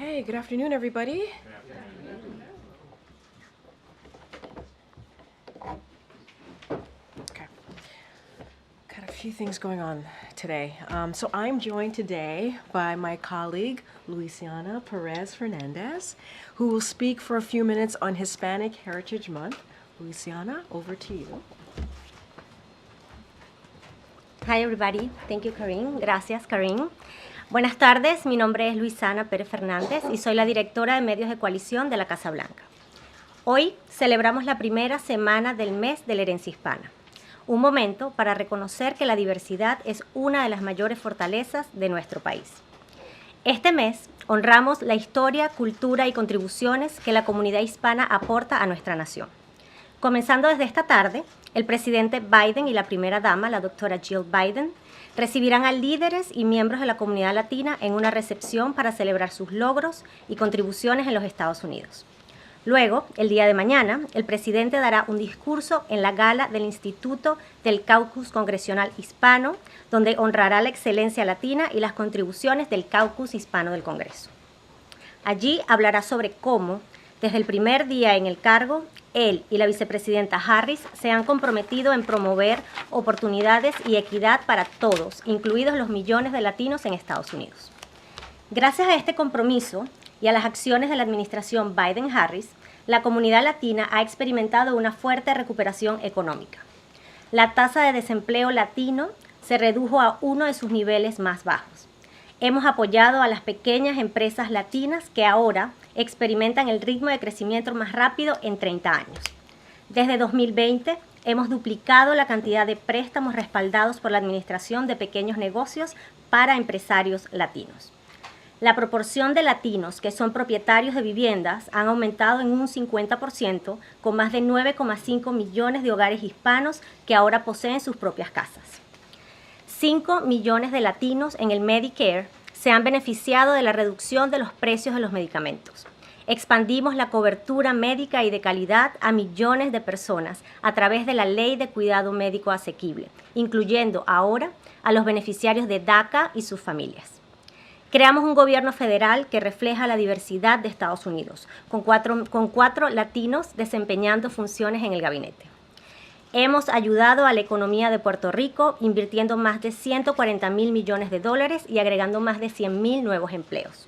Okay, good afternoon, everybody. Okay, got a few things going on today. So I'm joined today by my colleague, Luisiana Perez Fernandez, who will speak for a few minutes on Hispanic Heritage Month. Luisiana, over to you. Hi everybody, thank you Karine, gracias Karine. Buenas tardes, mi nombre es Luisiana Pérez Fernández y soy la directora de medios de coalición de la Casa Blanca. Hoy celebramos la primera semana del mes de la herencia hispana, un momento para reconocer que la diversidad es una de las mayores fortalezas de nuestro país. Este mes honramos la historia, cultura y contribuciones que la comunidad hispana aporta a nuestra nación. Comenzando desde esta tarde, el presidente Biden y la primera dama, la doctora Jill Biden, recibirán a líderes y miembros de la comunidad latina en una recepción para celebrar sus logros y contribuciones en los Estados Unidos. Luego, el día de mañana, el presidente dará un discurso en la gala del Instituto del Caucus Congresional Hispano, donde honrará la excelencia latina y las contribuciones del Caucus Hispano del Congreso. Allí hablará sobre cómo, desde el primer día en el cargo, él y la vicepresidenta Harris se han comprometido en promover oportunidades y equidad para todos, incluidos los millones de latinos en Estados Unidos. Gracias a este compromiso y a las acciones de la administración Biden-Harris, la comunidad latina ha experimentado una fuerte recuperación económica. La tasa de desempleo latino se redujo a uno de sus niveles más bajos. Hemos apoyado a las pequeñas empresas latinas que ahora experimentan el ritmo de crecimiento más rápido en 30 años. Desde 2020, hemos duplicado la cantidad de préstamos respaldados por la Administración de Pequeños Negocios para empresarios latinos. La proporción de latinos que son propietarios de viviendas han aumentado en un 50%, con más de 9,5 millones de hogares hispanos que ahora poseen sus propias casas. 5 millones de latinos en el Medicare se han beneficiado de la reducción de los precios de los medicamentos. Expandimos la cobertura médica y de calidad a millones de personas a través de la Ley de Cuidado Médico Asequible, incluyendo ahora a los beneficiarios de DACA y sus familias. Creamos un gobierno federal que refleja la diversidad de Estados Unidos, con cuatro latinos desempeñando funciones en el gabinete. Hemos ayudado a la economía de Puerto Rico invirtiendo más de 140,000 millones de dólares y agregando más de 100,000 nuevos empleos.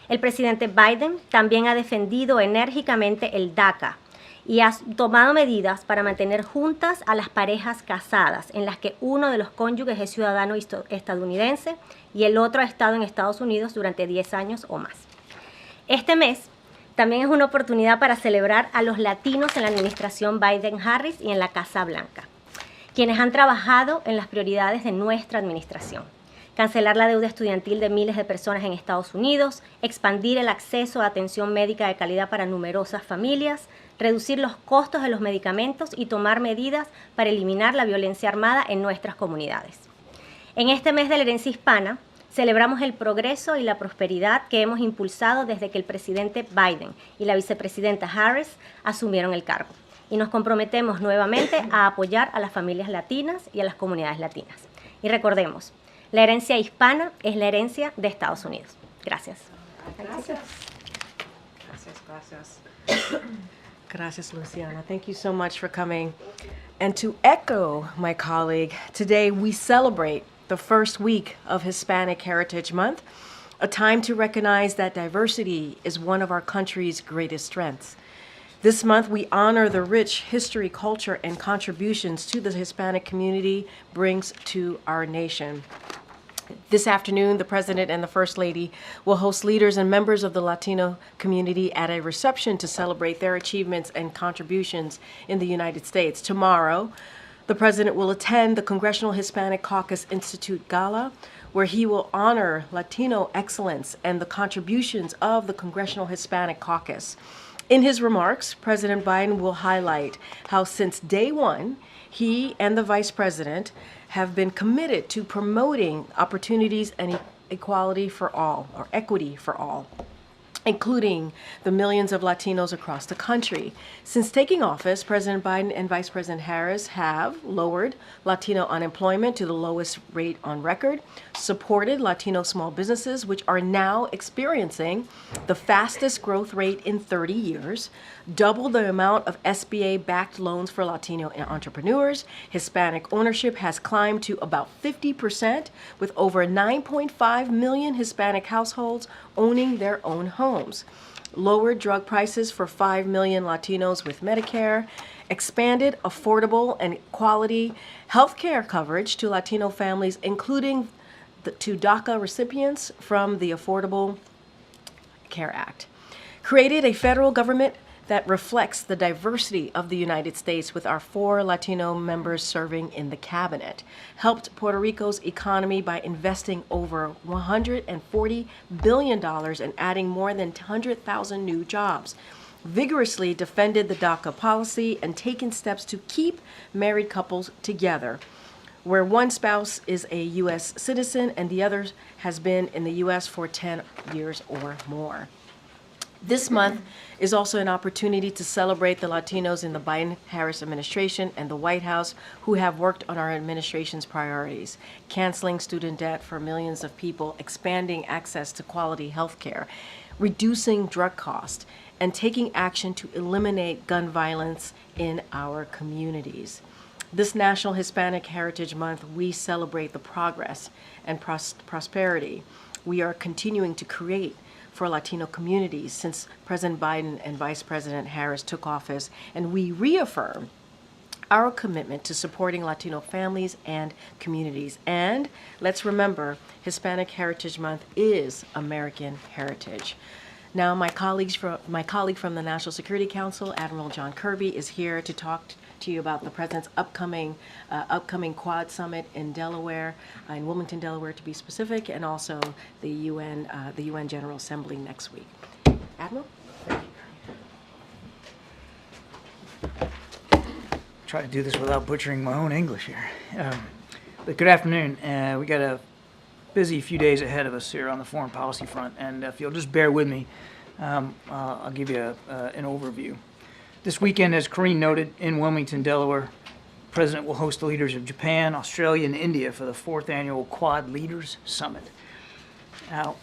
El presidente Biden también ha defendido enérgicamente el DACA y ha tomado medidas para mantener juntas a las parejas casadas en las que uno de los cónyuges es ciudadano estadounidense y el otro ha estado en Estados Unidos durante 10 años o más. Este mes también es una oportunidad para celebrar a los latinos en la administración Biden-Harris y en la Casa Blanca, quienes han trabajado en las prioridades de nuestra administración. Cancelar la deuda estudiantil de miles de personas en Estados Unidos, expandir el acceso a atención médica de calidad para numerosas familias, reducir los costos de los medicamentos y tomar medidas para eliminar la violencia armada en nuestras comunidades. En este mes de la herencia hispana, celebramos el progreso y la prosperidad que hemos impulsado desde que el presidente Biden y la vicepresidenta Harris asumieron el cargo. Y nos comprometemos nuevamente a apoyar a las familias latinas y a las comunidades latinas. Y recordemos, la herencia hispana es la herencia de Estados Unidos. Gracias. Gracias. Gracias, Luciana. Thank you so much for coming. And to echo my colleague, today we celebrate the first week of Hispanic Heritage Month, a time to recognize that diversity is one of our country's greatest strengths. This month, we honor the rich history, culture, and contributions to the Hispanic community brings to our nation. This afternoon, the President and the First Lady will host leaders and members of the Latino community at a reception to celebrate their achievements and contributions in the United States. Tomorrow, the President will attend the Congressional Hispanic Caucus Institute Gala, where he will honor Latino excellence and the contributions of the Congressional Hispanic Caucus. In his remarks, President Biden will highlight how since day one, he and the Vice President have been committed to promoting opportunities and equality for all, or equity for all. including the millions of Latinos across the country. Since taking office, President Biden and Vice President Harris have lowered Latino unemployment to the lowest rate on record, supported Latino small businesses, which are now experiencing the fastest growth rate in 30 years, doubled the amount of SBA-backed loans for Latino entrepreneurs. Hispanic ownership has climbed to about 50%, with over 9.5 million Hispanic households owning their own homes. Lowered drug prices for 5 million Latinos with Medicare, expanded affordable and quality health care coverage to Latino families, including to DACA recipients from the Affordable Care Act. Created a federal government that reflects the diversity of the United States, with our 4 Latino members serving in the cabinet. Helped Puerto Rico's economy by investing over $140 billion and adding more than 100,000 new jobs. Vigorously defended the DACA policy and taken steps to keep married couples together, where one spouse is a U.S. citizen and the other has been in the U.S. for 10 years or more. This month is also an opportunity to celebrate the Latinos in the Biden-Harris administration and the White House who have worked on our administration's priorities: canceling student debt for millions of people, expanding access to quality health care, reducing drug costs, and taking action to eliminate gun violence in our communities. This National Hispanic Heritage Month, we celebrate the progress and prosperity we are continuing to create for Latino communities since President Biden and Vice President Harris took office, and we reaffirm our commitment to supporting Latino families and communities. And let's remember, Hispanic Heritage Month is American heritage. Now, my colleague from the National Security Council, Admiral John Kirby, is here to talk to you about the President's upcoming Quad Summit in Delaware, in Wilmington, Delaware, to be specific, and also the UN General Assembly next week. Admiral? Try to do this without butchering my own English here. But good afternoon. We got a busy few days ahead of us here on the foreign policy front, and if you'll just bear with me, I'll give you an overview. This weekend, as Karine noted, in Wilmington, Delaware, the President will host the leaders of Japan, Australia, and India for the 4th annual Quad Leaders Summit. Now,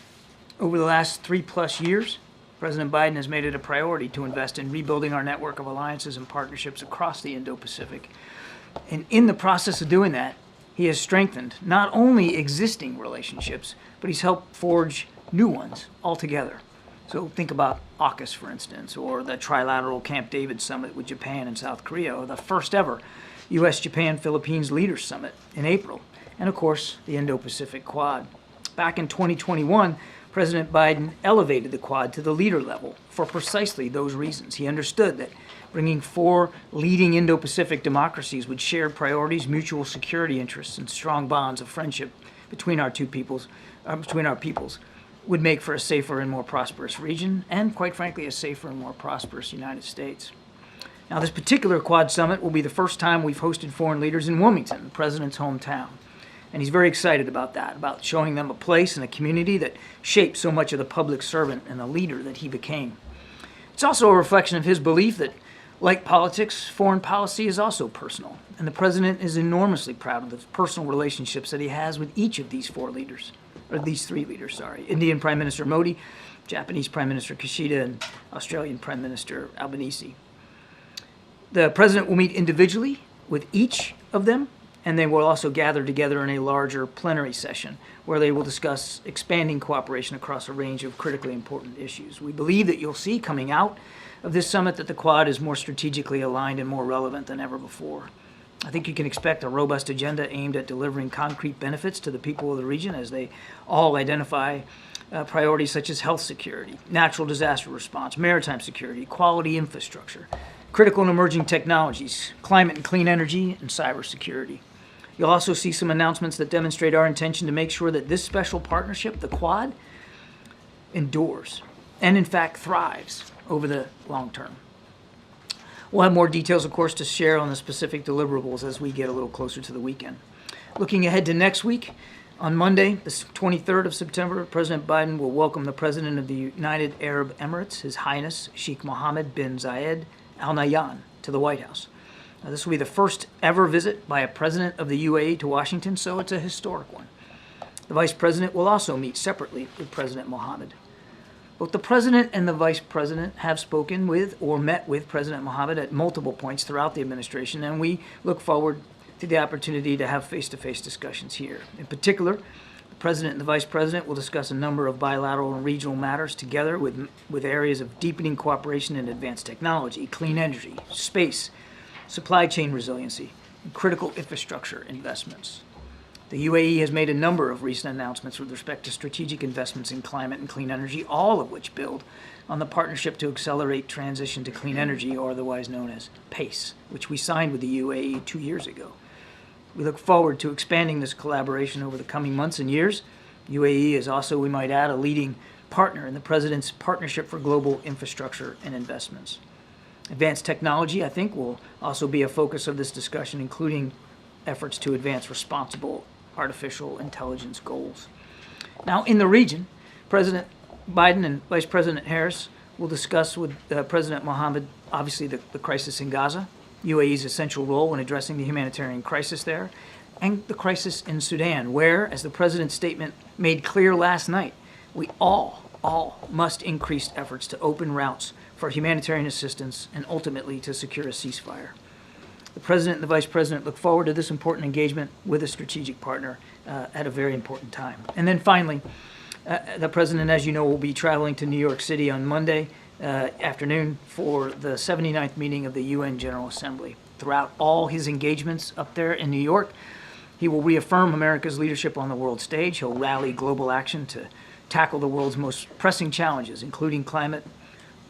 over the last 3+ years, President Biden has made it a priority to invest in rebuilding our network of alliances and partnerships across the Indo-Pacific. And in the process of doing that, he has strengthened not only existing relationships, but he's helped forge new ones altogether. So think about AUKUS, for instance, or the trilateral Camp David Summit with Japan and South Korea, or the first ever U.S.-Japan-Philippines Leaders Summit in April, and of course, the Indo-Pacific Quad. Back in 2021, President Biden elevated the Quad to the leader level for precisely those reasons. He understood that bringing 4 leading Indo-Pacific democracies with shared priorities, mutual security interests, and strong bonds of friendship between our peoples, would make for a safer and more prosperous region, and quite frankly, a safer and more prosperous United States. Now, this particular Quad Summit will be the first time we've hosted foreign leaders in Wilmington, the President's hometown. And he's very excited about that, about showing them a place and a community that shaped so much of the public servant and the leader that he became. It's also a reflection of his belief that, like politics, foreign policy is also personal. And the President is enormously proud of the personal relationships that he has with each of these 3 leaders. Indian Prime Minister Modi, Japanese Prime Minister Kishida, and Australian Prime Minister Albanese. The President will meet individually with each of them, and they will also gather together in a larger plenary session where they will discuss expanding cooperation across a range of critically important issues. We believe that you'll see coming out of this summit that the Quad is more strategically aligned and more relevant than ever before. I think you can expect a robust agenda aimed at delivering concrete benefits to the people of the region as they all identify priorities such as health security, natural disaster response, maritime security, quality infrastructure, critical and emerging technologies, climate and clean energy, and cybersecurity. You'll also see some announcements that demonstrate our intention to make sure that this special partnership, the Quad, endures and in fact thrives over the long term. We'll have more details, of course, to share on the specific deliverables as we get a little closer to the weekend. Looking ahead to next week, On Monday, the 23rd of September, President Biden will welcome the President of the United Arab Emirates, His Highness Sheikh Mohammed bin Zayed Al Nahyan, to the White House. Now, this will be the first ever visit by a president of the UAE to Washington, so it's a historic one. The Vice President will also meet separately with President Mohammed. Both the President and the Vice President have spoken with or met with President Mohammed at multiple points throughout the administration, and we look forward to the opportunity to have face-to-face discussions here. In particular, the President and the Vice President will discuss a number of bilateral and regional matters together with areas of deepening cooperation in advanced technology, clean energy, space, supply chain resiliency, and critical infrastructure investments. The UAE has made a number of recent announcements with respect to strategic investments in climate and clean energy, all of which build on the Partnership to Accelerate Transition to Clean Energy, or otherwise known as PACE, which we signed with the UAE 2 years ago. We look forward to expanding this collaboration over the coming months and years. UAE is also, we might add, a leading partner in the President's Partnership for Global Infrastructure and Investments. Advanced technology, I think, will also be a focus of this discussion, including efforts to advance responsible artificial intelligence goals. Now, in the region, President Biden and Vice President Harris will discuss with President Mohammed, obviously, the crisis in Gaza, UAE's essential role in addressing the humanitarian crisis there, and the crisis in Sudan, where, as the President's statement made clear last night, we all must increase efforts to open routes for humanitarian assistance and ultimately to secure a ceasefire. The President and the Vice President look forward to this important engagement with a strategic partner at a very important time. And then finally, the President, as you know, will be traveling to New York City on Monday afternoon for the 79th meeting of the UN General Assembly. Throughout all his engagements up there in New York, he will reaffirm America's leadership on the world stage. He'll rally global action to tackle the world's most pressing challenges, including climate,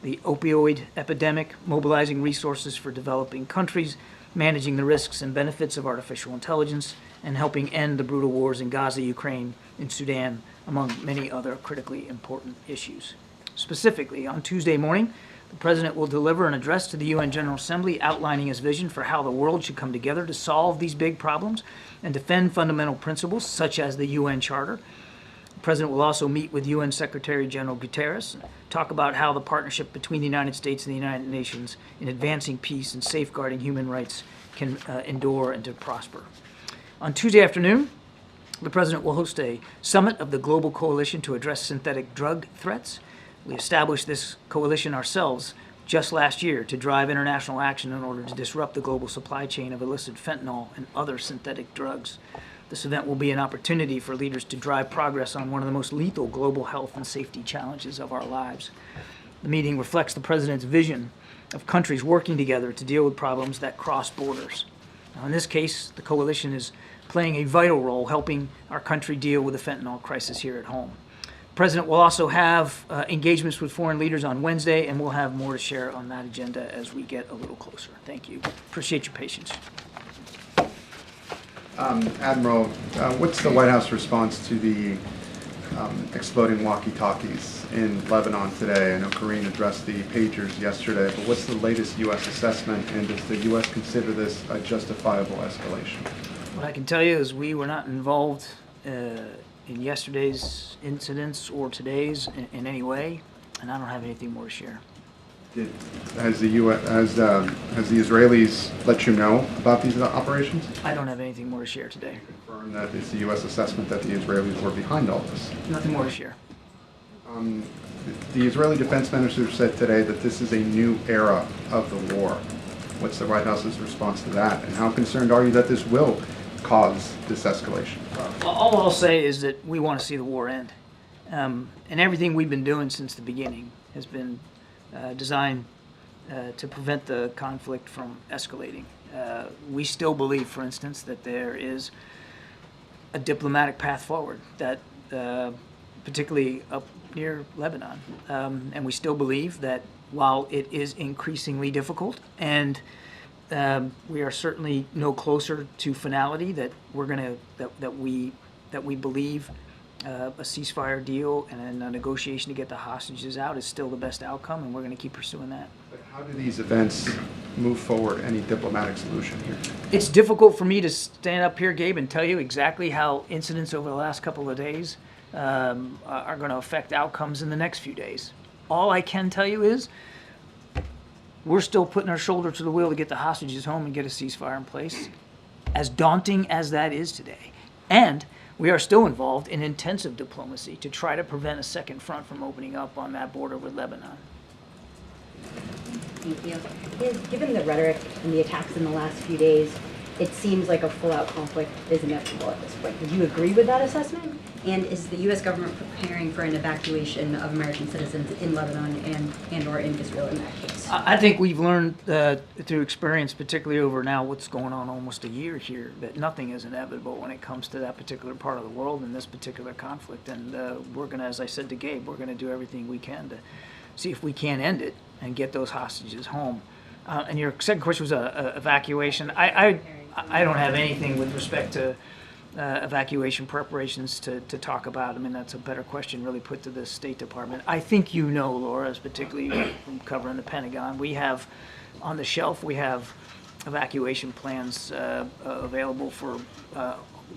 the opioid epidemic, mobilizing resources for developing countries, managing the risks and benefits of artificial intelligence, and helping end the brutal wars in Gaza, Ukraine, and Sudan, among many other critically important issues. Specifically, on Tuesday morning, the President will deliver an address to the UN General Assembly outlining his vision for how the world should come together to solve these big problems and defend fundamental principles such as the UN Charter. The President will also meet with UN Secretary General Guterres and talk about how the partnership between the United States and the United Nations in advancing peace and safeguarding human rights can endure and to prosper. On Tuesday afternoon, the President will host a summit of the Global Coalition to Address Synthetic Drug Threats. We established this coalition ourselves just last year to drive international action in order to disrupt the global supply chain of illicit fentanyl and other synthetic drugs. This event will be an opportunity for leaders to drive progress on one of the most lethal global health and safety challenges of our lives. The meeting reflects the President's vision of countries working together to deal with problems that cross borders. Now, in this case, the coalition is playing a vital role helping our country deal with the fentanyl crisis here at home. The President will also have engagements with foreign leaders on Wednesday, and we'll have more to share on that agenda as we get a little closer. Thank you. Appreciate your patience. Admiral, what's the White House response to the exploding walkie-talkies in Lebanon today? I know Karine addressed the pagers yesterday, but what's the latest U.S. assessment, and does the U.S. consider this a justifiable escalation? What I can tell you is we were not involved in yesterday's incidents or today's in any way, and I don't have anything more to share. Has the Israelis let you know about these operations? I don't have anything more to share today. Confirm that it's the U.S. assessment that the Israelis were behind all this. Nothing more to share. The Israeli defense minister said today that this is a new era of the war. What's the White House's response to that, and how concerned are you that this will cause this escalation? All I'll say is that we want to see the war end. And everything we've been doing since the beginning has been designed to prevent the conflict from escalating. We still believe, for instance, that there is a diplomatic path forward, that particularly up near Lebanon. And we still believe that while it is increasingly difficult and we are certainly no closer to finality, that we believe a ceasefire deal and a negotiation to get the hostages out is still the best outcome, and we're going to keep pursuing that. But how do these events move forward any diplomatic solution here? It's difficult for me to stand up here, Gabe, and tell you exactly how incidents over the last couple of days are going to affect outcomes in the next few days. All I can tell you is we're still putting our shoulder to the wheel to get the hostages home and get a ceasefire in place, as daunting as that is today. And we are still involved in intensive diplomacy to try to prevent a second front from opening up on that border with Lebanon. Thank you. Given the rhetoric and the attacks in the last few days, it seems like a full-out conflict is inevitable at this point. Would you agree with that assessment? And is the U.S. government preparing for an evacuation of American citizens in Lebanon and or in Israel in that case? I think we've learned through experience, particularly over now what's going on almost a year here, that nothing is inevitable when it comes to that particular part of the world and this particular conflict. And we're going to, as I said to Gabe, we're going to do everything we can to see if we can end it and get those hostages home. And your second question was evacuation. I don't have anything with respect to evacuation preparations to talk about. I mean, that's a better question really put to the State Department. I think you know, Laura, particularly from covering the Pentagon, we have on the shelf, we have evacuation plans available for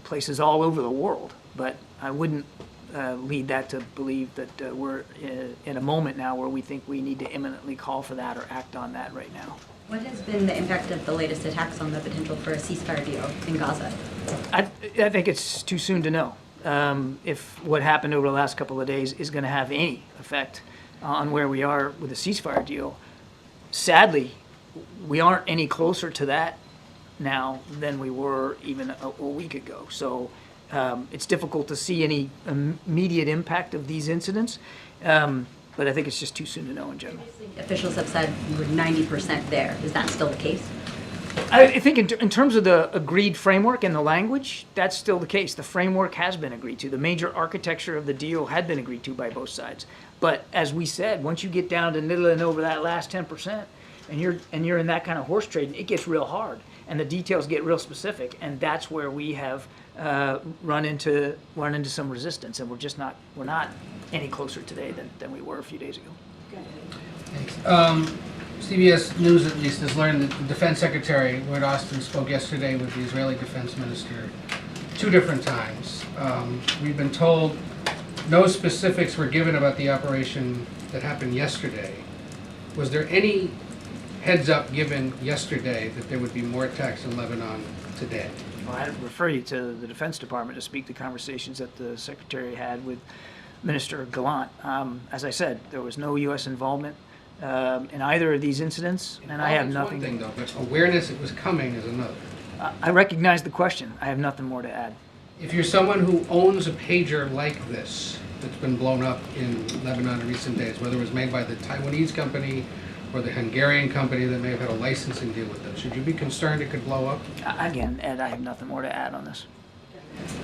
places all over the world. But I wouldn't lead that to believe that we're in a moment now where we think we need to imminently call for that or act on that right now. What has been the impact of the latest attacks on the potential for a ceasefire deal in Gaza? I think it's too soon to know if what happened over the last couple of days is going to have any effect on where we are with a ceasefire deal. Sadly, we aren't any closer to that now than we were even a week ago. So it's difficult to see any immediate impact of these incidents, but I think it's just too soon to know in general. Officials have said we were 90% there. Is that still the case? I think in terms of the agreed framework and the language, that's still the case. The framework has been agreed to. The major architecture of the deal had been agreed to by both sides. But as we said, once you get down to niddling over that last 10%, and you're in that kind of horse trading, it gets real hard, and the details get real specific, and that's where we have run into some resistance, and we're not any closer today than we were a few days ago. Thanks. CBS News, at least, has learned that the Defense Secretary, Lloyd Austin, spoke yesterday with the Israeli Defense Minister 2 different times. We've been told no specifics were given about the operation that happened yesterday. Was there any heads up given yesterday that there would be more attacks in Lebanon today? Well, I'd refer you to the Defense Department to speak to conversations that the Secretary had with Minister Gallant. As I said, there was no U.S. involvement in either of these incidents, and I have nothing. One thing, though, but awareness it was coming is another. I recognize the question. I have nothing more to add. If you're someone who owns a pager like this that's been blown up in Lebanon in recent days, whether it was made by the Taiwanese company or the Hungarian company that may have had a licensing deal with them, should you be concerned it could blow up? Again, Ed, I have nothing more to add on this.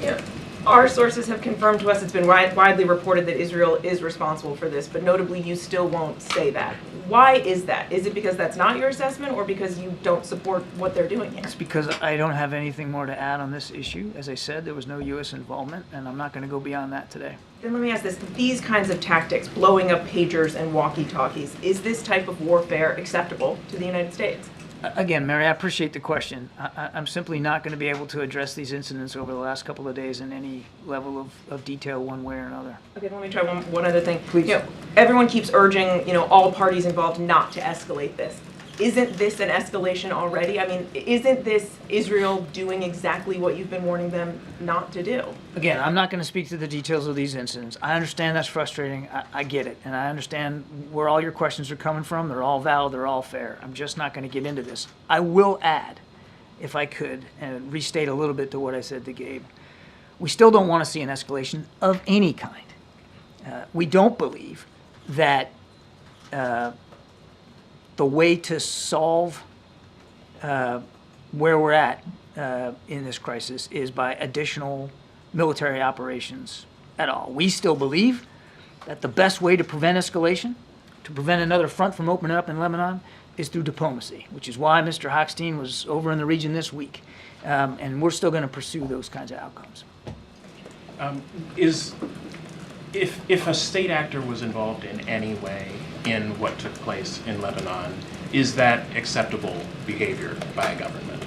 Yeah. Our sources have confirmed to us it's been widely reported that Israel is responsible for this, but notably you still won't say that. Why is that? Is it because that's not your assessment or because you don't support what they're doing here? It's because I don't have anything more to add on this issue. As I said, there was no U.S. involvement, and I'm not going to go beyond that today. Then let me ask this. These kinds of tactics, blowing up pagers and walkie-talkies, is this type of warfare acceptable to the United States? Again, Mary, I appreciate the question. I'm simply not going to be able to address these incidents over the last couple of days in any level of detail one way or another. Okay, let me try one other thing. Please. Everyone keeps urging, all parties involved not to escalate this. Isn't this an escalation already? I mean, isn't this Israel doing exactly what you've been warning them not to do? Again, I'm not going to speak to the details of these incidents. I understand that's frustrating. I get it. And I understand where all your questions are coming from. They're all valid. They're all fair. I'm just not going to get into this. I will add, if I could, and restate a little bit to what I said to Gabe. We still don't want to see an escalation of any kind. We don't believe that the way to solve where we're at in this crisis is by additional military operations at all. We still believe that the best way to prevent escalation, to prevent another front from opening up in Lebanon, is through diplomacy, which is why Mr. Hochstein was over in the region this week. And we're still going to pursue those kinds of outcomes. Is If a state actor was involved in any way in what took place in Lebanon, is that acceptable behavior by a government?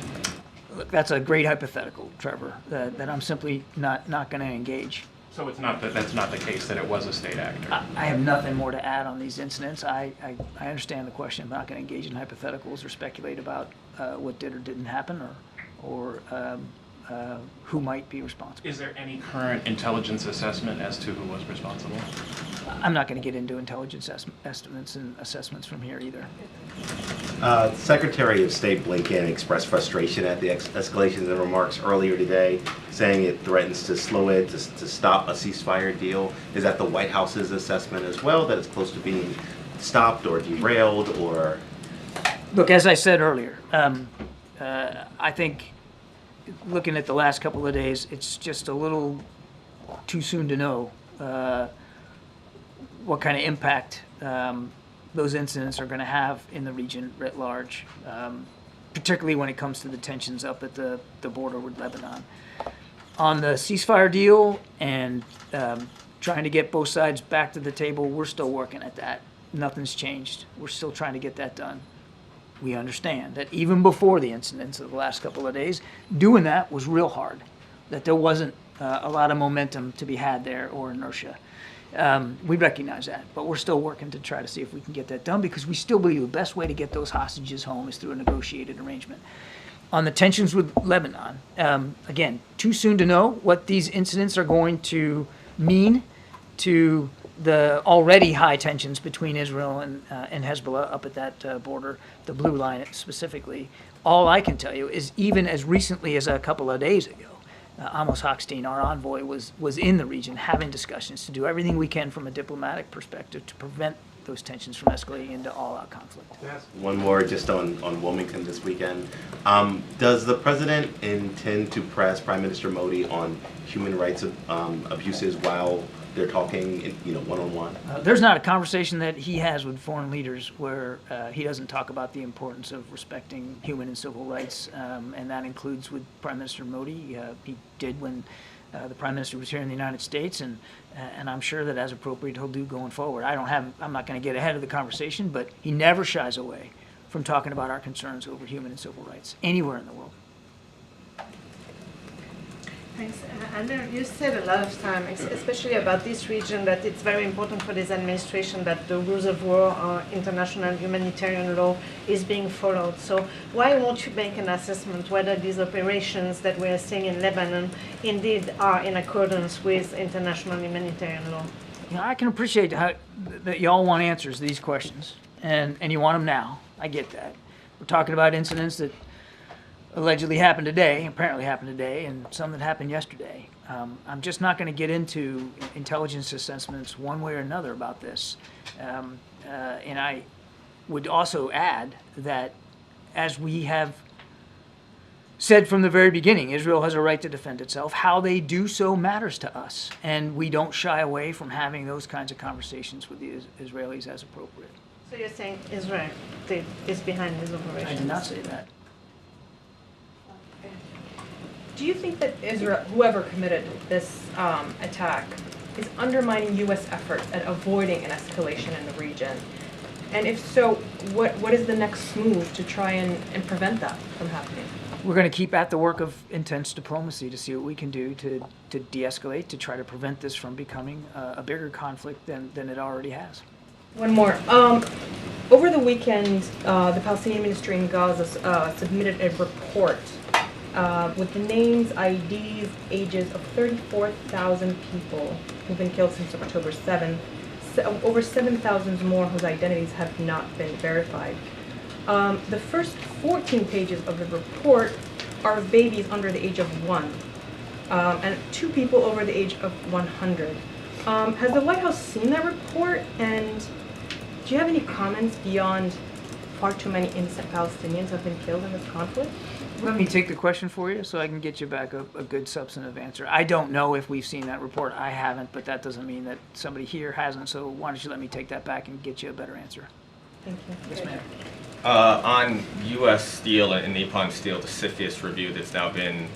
Look, that's a great hypothetical, Trevor, that I'm simply not going to engage. So it's not that that's not the case, that it was a state actor? I have nothing more to add on these incidents. I understand the question. I'm not going to engage in hypotheticals or speculate about what did or didn't happen or who might be responsible. Is there any current intelligence assessment as to who was responsible? I'm not going to get into intelligence estimates and assessments from here either. Secretary of State Blinken expressed frustration at the escalations and remarks earlier today, saying it threatens to slow it, to stop a ceasefire deal. Is that the White House's assessment as well, that it's close to being stopped or derailed, or? Look, as I said earlier, I think looking at the last couple of days, it's just a little too soon to know what kind of impact those incidents are going to have in the region writ large, particularly when it comes to the tensions up at the border with Lebanon. On the ceasefire deal and trying to get both sides back to the table, we're still working at that. Nothing's changed. We're still trying to get that done. We understand that even before the incidents of the last couple of days, doing that was real hard, that there wasn't a lot of momentum to be had there or inertia. We recognize that, but we're still working to try to see if we can get that done, because we still believe the best way to get those hostages home is through a negotiated arrangement. On the tensions with Lebanon, again, too soon to know what these incidents are going to mean to the already high tensions between Israel and Hezbollah up at that border, the blue line specifically. All I can tell you is even as recently as a couple of days ago, Amos Hochstein, our envoy, was in the region having discussions to do everything we can from a diplomatic perspective to prevent those tensions from escalating into all-out conflict. One more just on Wilmington this weekend. Does the president intend to press Prime Minister Modi on human rights abuses while they're talking, one-on-one? There's not a conversation that he has with foreign leaders where he doesn't talk about the importance of respecting human and civil rights, and that includes with Prime Minister Modi. He did when the Prime Minister was here in the United States, and I'm sure that as appropriate he'll do going forward. I'm not going to get ahead of the conversation, but he never shies away from talking about our concerns over human and civil rights anywhere in the world. Thanks. Anna, you said a lot of time, especially about this region, that it's very important for this administration that the rules of war or international humanitarian law is being followed. So why won't you make an assessment whether these operations that we are seeing in Lebanon indeed are in accordance with international humanitarian law? I can appreciate that you all want answers to these questions, and you want them now. I get that. We're talking about incidents that allegedly happened today, apparently happened today, and some that happened yesterday. I'm just not going to get into intelligence assessments one way or another about this. And I would also add that, as we have said from the very beginning, Israel has a right to defend itself. How they do so matters to us, and we don't shy away from having those kinds of conversations with the Israelis as appropriate. So you're saying Israel is behind these operations? I did not say that. Do you think that Israel, whoever committed this attack, is undermining U.S. efforts at avoiding an escalation in the region? And if so, what is the next move to try and prevent that from happening? We're going to keep at the work of intense diplomacy to see what we can do to de-escalate, to try to prevent this from becoming a bigger conflict than it already has. One more. Over the weekend, the Palestinian ministry in Gaza submitted a report with the names, IDs, ages of 34,000 people who've been killed since October 7th. Over 7,000 more whose identities have not been verified. The first 14 pages of the report are babies under the age of 1, and 2 people over the age of 100. Has the White House seen that report, and do you have any comments beyond far too many innocent Palestinians have been killed in this conflict? Let me take the question for you so I can get you back a good substantive answer. I don't know if we've seen that report. I haven't, but that doesn't mean that somebody here hasn't, so why don't you let me take that back and get you a better answer. Thank you. Yes, ma'am. On U.S. Steel and Nippon Steel, the CFIUS review that's now been,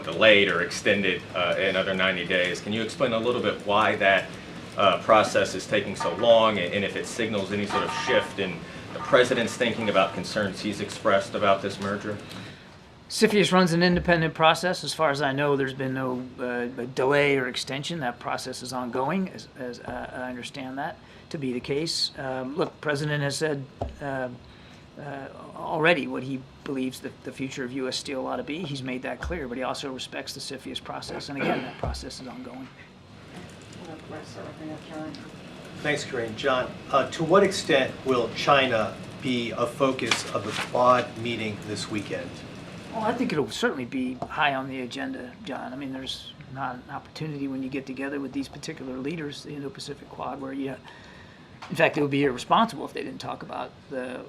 delayed or extended another 90 days. Can you explain a little bit why that process is taking so long, and if it signals any sort of shift in the president's thinking about concerns he's expressed about this merger? CFIUS runs an independent process. As far as I know, there's been no delay or extension. That process is ongoing, as I understand that to be the case. Look, the President has said already what he believes the future of U.S. Steel ought to be. He's made that clear, but he also respects the CFIUS process. And again, that process is ongoing. Thanks, Karine. John, to what extent will China be a focus of the Quad meeting this weekend? Well, I think it'll certainly be high on the agenda, John. I mean, there's not an opportunity when you get together with these particular leaders, the Indo-Pacific Quad, where in fact, it would be irresponsible if they didn't talk about the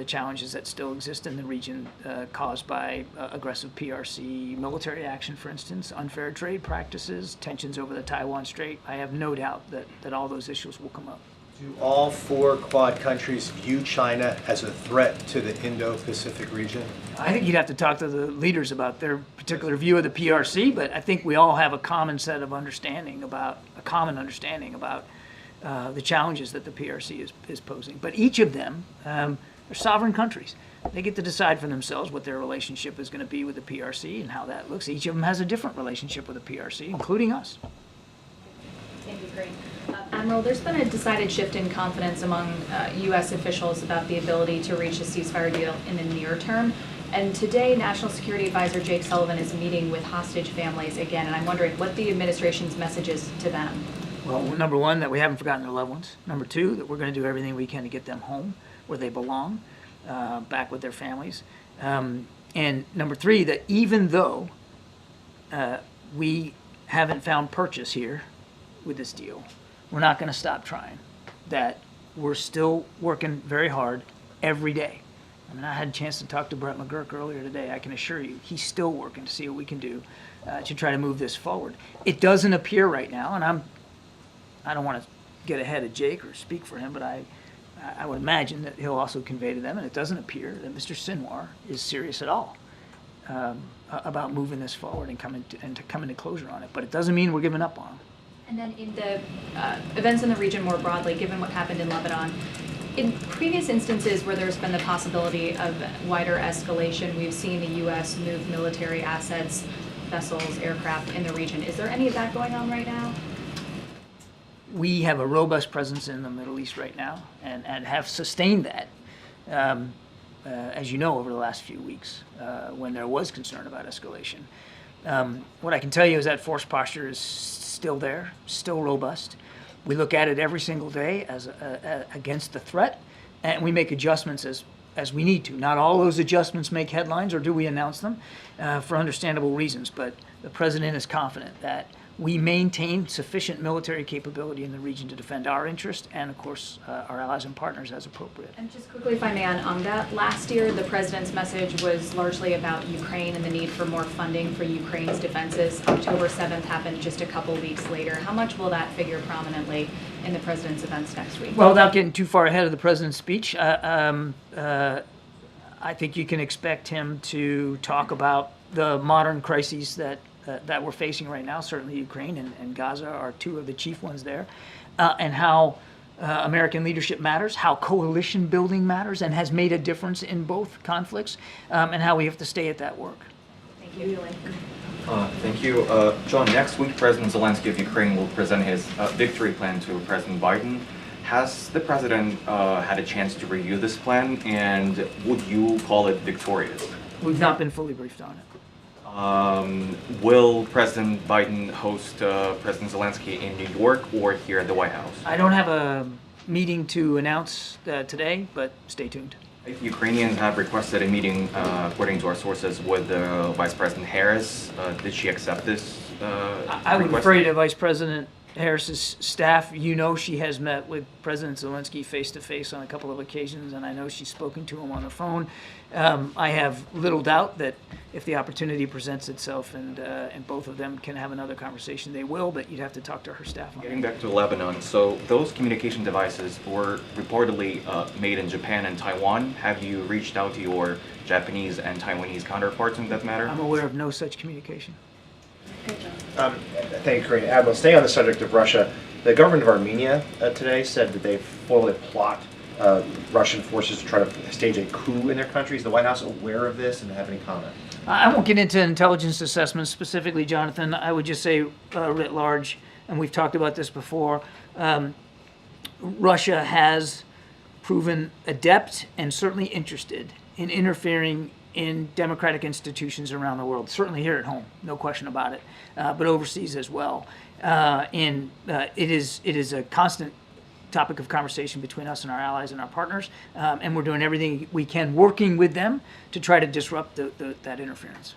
challenges that still exist in the region caused by aggressive PRC military action, for instance, unfair trade practices, tensions over the Taiwan Strait. I have no doubt that all those issues will come up. Do all 4 Quad countries view China as a threat to the Indo-Pacific region? I think you'd have to talk to the leaders about their particular view of the PRC, but I think we all have a common set of understanding about the challenges that the PRC is posing. But each of them, they're sovereign countries. They get to decide for themselves what their relationship is going to be with the PRC and how that looks. Each of them has a different relationship with the PRC, including us. Thank you, Karine. Admiral, there's been a decided shift in confidence among U.S. officials about the ability to reach a ceasefire deal in the near term. And today, National Security Advisor Jake Sullivan is meeting with hostage families again, and I'm wondering what the administration's message is to them. Well, number one, that we haven't forgotten their loved ones. Number two, that we're going to do everything we can to get them home where they belong, back with their families. And number three, that even though we haven't found purchase here with this deal, we're not going to stop trying. That we're still working very hard every day. I mean, I had a chance to talk to Brett McGurk earlier today. I can assure you, he's still working to see what we can do to try to move this forward. It doesn't appear right now, and I don't want to get ahead of Jake or speak for him, but I would imagine that he'll also convey to them, and it doesn't appear that Mr. Sinwar is serious at all about moving this forward and coming to closure on it. But it doesn't mean we're giving up on him. And then in the events in the region more broadly, given what happened in Lebanon, in previous instances where there's been the possibility of wider escalation, we've seen the U.S. move military assets, vessels, aircraft in the region. Is there any of that going on right now? We have a robust presence in the Middle East right now and have sustained that, as you know, over the last few weeks when there was concern about escalation. What I can tell you is that force posture is still there, still robust. We look at it every single day as against the threat, and we make adjustments as we need to. Not all those adjustments make headlines, or do we announce them for understandable reasons, but the President is confident that we maintain sufficient military capability in the region to defend our interest and, of course, our allies and partners as appropriate. And just quickly, if I may, on that, last year the President's message was largely about Ukraine and the need for more funding for Ukraine's defenses. October 7th happened just a couple weeks later. How much will that figure prominently in the President's events next week? Well, without getting too far ahead of the President's speech, I think you can expect him to talk about the modern crises that we're facing right now. Certainly Ukraine and Gaza are two of the chief ones there, and how American leadership matters, how coalition building matters and has made a difference in both conflicts, and how we have to stay at that work. Thank you. Thank you. John, next week President Zelensky of Ukraine will present his victory plan to President Biden. Has the President had a chance to review this plan, and would you call it victorious? We've not been fully briefed on it. Will President Biden host President Zelensky in New York or here at the White House? I don't have a meeting to announce today, but stay tuned. Ukrainians have requested a meeting, according to our sources, with Vice President Harris. Did she accept this I would refer you to Vice President Harris's staff, you know she has met with President Zelensky face-to-face on a couple of occasions, and I know she's spoken to him on the phone. I have little doubt that if the opportunity presents itself and both of them can have another conversation, they will, but you'd have to talk to her staff on Getting that. back to Lebanon, so those communication devices were reportedly made in Japan and Taiwan. Have you reached out to your Japanese and Taiwanese counterparts in that matter? I'm aware of no such communication. Thank you, Karine. Admiral, staying on the subject of Russia, the government of Armenia today said that they formally plot Russian forces to try to stage a coup in their country. Is the White House aware of this and have any comment? I won't get into intelligence assessments specifically, Jonathan. I would just say writ large, and we've talked about this before, Russia has proven adept and certainly interested in interfering in democratic institutions around the world, certainly here at home, no question about it, but overseas as well. And it is a constant topic of conversation between us and our allies and our partners, and we're doing everything we can working with them to try to disrupt that interference.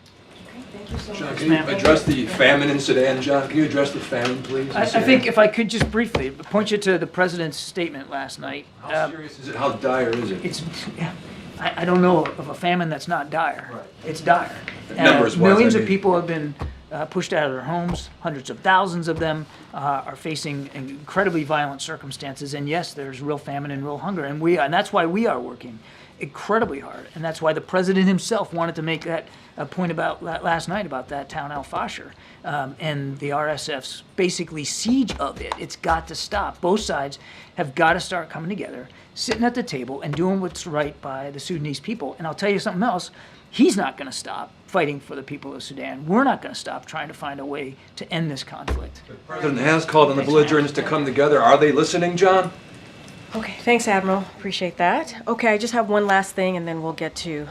Thank you so John, much. can you address the famine in Sudan? John, can you address the famine, please? I think if I could just briefly point you to the president's statement last night. How serious is it? How dire is it? I don't know of a famine that's not dire. Right. It's dire. Numbers-wise, Millions I of mean. people have been pushed out of their homes. Hundreds of thousands of them are facing incredibly violent circumstances. And yes, there's real famine and real hunger. And that's why we are working incredibly hard. And that's why the president himself wanted to make that point about last night about that town Al-Fashir and the RSF's basically siege of it. It's got to stop. Both sides have got to start coming together, sitting at the table and doing what's right by the Sudanese people. And I'll tell you something else. He's not going to stop fighting for the people of Sudan. We're not going to stop trying to find a way to end this conflict. The president has called on the belligerents to come together. Are they listening, John? Okay, thanks, Admiral. Appreciate that. Okay, I just have one last thing, and then we'll get to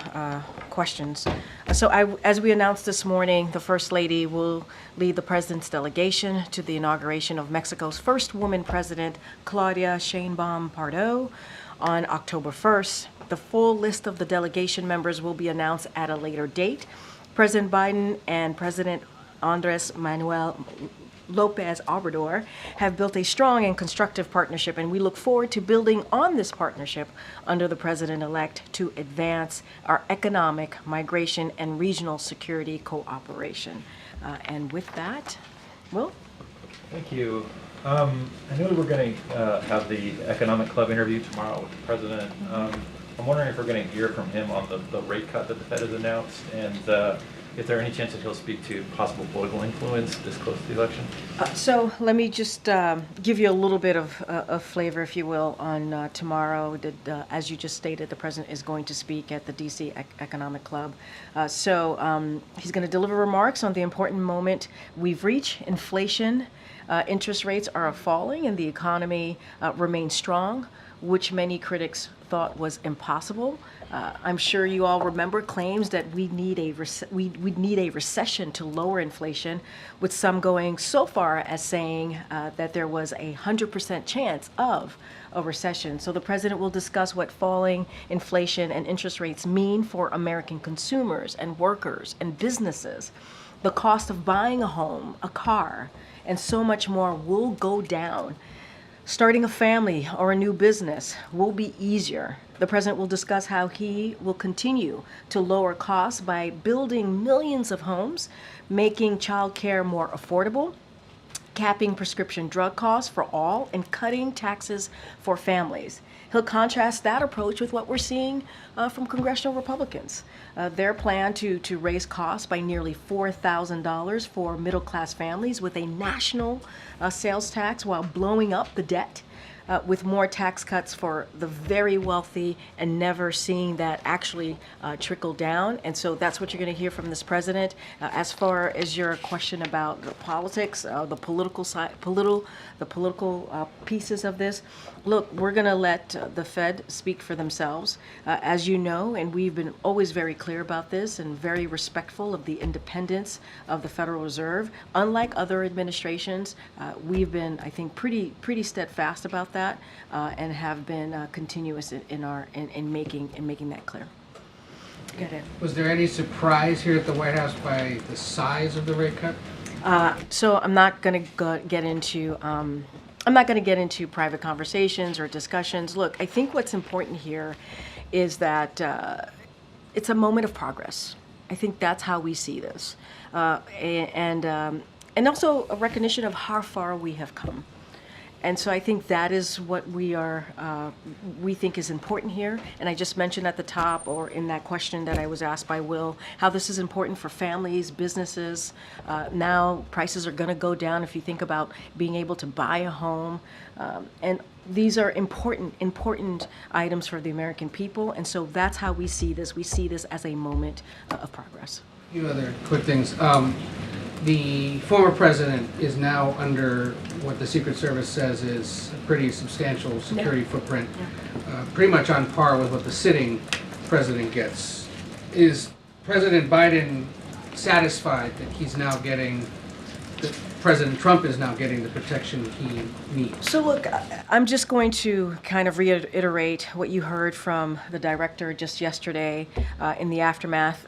questions. So as we announced this morning, the First Lady will lead the President's delegation to the inauguration of Mexico's first woman president, Claudia Sheinbaum Pardo, on October 1st. The full list of the delegation members will be announced at a later date. President Biden and President Andres Manuel Lopez Obrador have built a strong and constructive partnership, and we look forward to building on this partnership under the president-elect to advance our economic, migration, and regional security cooperation. And with that, Will? Thank you. I know we're going to have the Economic Club interview tomorrow with the president. I'm wondering if we're going to hear from him on the rate cut that the Fed has announced, and if there any chance that he'll speak to possible political influence this close to the election. So let me just give you a little bit of flavor, if you will, on tomorrow. As you just stated, the president is going to speak at the DC Economic Club. So he's going to deliver remarks on the important moment we've reached. Inflation, interest rates are falling, and the economy remains strong, which many critics thought was impossible. I'm sure you all remember claims that we'd need a recession to lower inflation, with some going so far as saying that there was a 100% chance of a recession. So the president will discuss what falling inflation and interest rates mean for American consumers and workers and businesses. The cost of buying a home, a car, and so much more will go down. Starting a family or a new business will be easier. The president will discuss how he will continue to lower costs by building millions of homes, making child care more affordable, capping prescription drug costs for all, and cutting taxes for families. He'll contrast that approach with what we're seeing from congressional Republicans. Their plan to raise costs by nearly $4,000 for middle-class families with a national sales tax while blowing up the debt, with more tax cuts for the very wealthy and never seeing that actually trickle down. And so that's what you're going to hear from this president. As far as your question about the politics, the political side, the political pieces of this, look, we're going to let the Fed speak for themselves. As you know, and we've been always very clear about this and very respectful of the independence of the Federal Reserve. Unlike other administrations, we've been, I think, pretty steadfast about that, and have been continuous in making that clear. Go ahead. Was there any surprise here at the White House by the size of the rate cut? So I'm not going to get into private conversations or discussions. Look, I think what's important here is that it's a moment of progress. I think that's how we see this, and also a recognition of how far we have come. And so I think that is what we think is important here. And I just mentioned at the top, or in that question that I was asked by Will, how this is important for families, businesses. Now prices are going to go down if you think about being able to buy a home. And these are important items for the American people. And so that's how we see this. We see this as a moment of progress. A few other quick things. The former president is now under what the Secret Service says is a pretty substantial security footprint, pretty much on par with what the sitting president gets. Is President Biden satisfied that he's now getting, that President Trump is now getting the protection he needs? So look, I'm just going to kind of reiterate what you heard from the director just yesterday in the aftermath.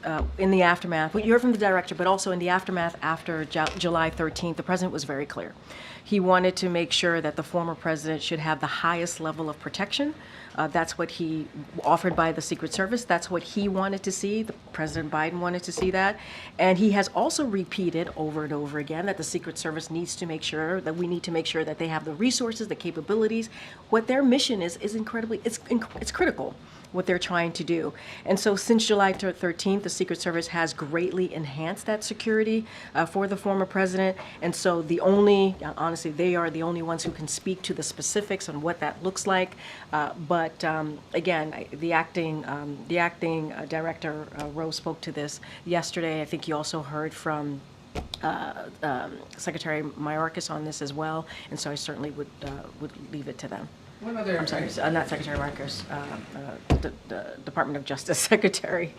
What you heard from the director, but also in the aftermath after July 13th, the president was very clear. He wanted to make sure that the former president should have the highest level of protection. That's what he offered by the Secret Service. That's what he wanted to see. President Biden wanted to see that. And he has also repeated over and over again that the Secret Service needs to make sure that we need to make sure that they have the resources, the capabilities. What their mission is incredibly, it's critical, what they're trying to do. And so since July 13th, the Secret Service has greatly enhanced that security for the former president. And so honestly, they are the only ones who can speak to the specifics on what that looks like. But again, the acting director, Rose, spoke to this yesterday. I think you also heard from Secretary Mayorkas on this as well. And so I certainly would leave it to them. I'm sorry, not Secretary Marcos, the Department of Justice Secretary.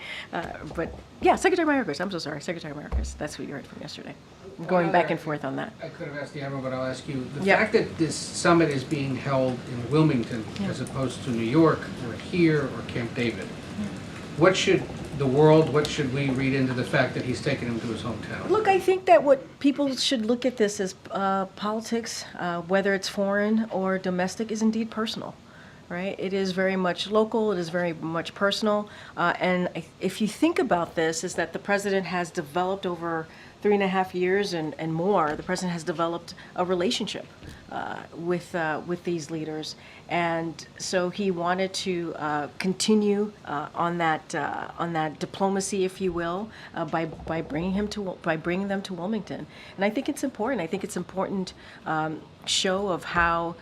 But yeah, Secretary Mayorkas, I'm so sorry, Secretary Mayorkas. That's who you heard from yesterday. Going back and forth on that. I could have asked the Admiral, but I'll ask you. The fact that this summit is being held in Wilmington as opposed to New York or here or Camp David, what should we read into the fact that he's taken him to his hometown? Look, I think that what people should look at this as politics, whether it's foreign or domestic, is indeed personal, right? It is very much local. It is very much personal. And if you think about this, is that the president has developed over 3.5 years and more, the president has developed a relationship with these leaders, and so he wanted to continue on that diplomacy, if you will, by bringing them to Wilmington. And I think it's important. I think it's important show of how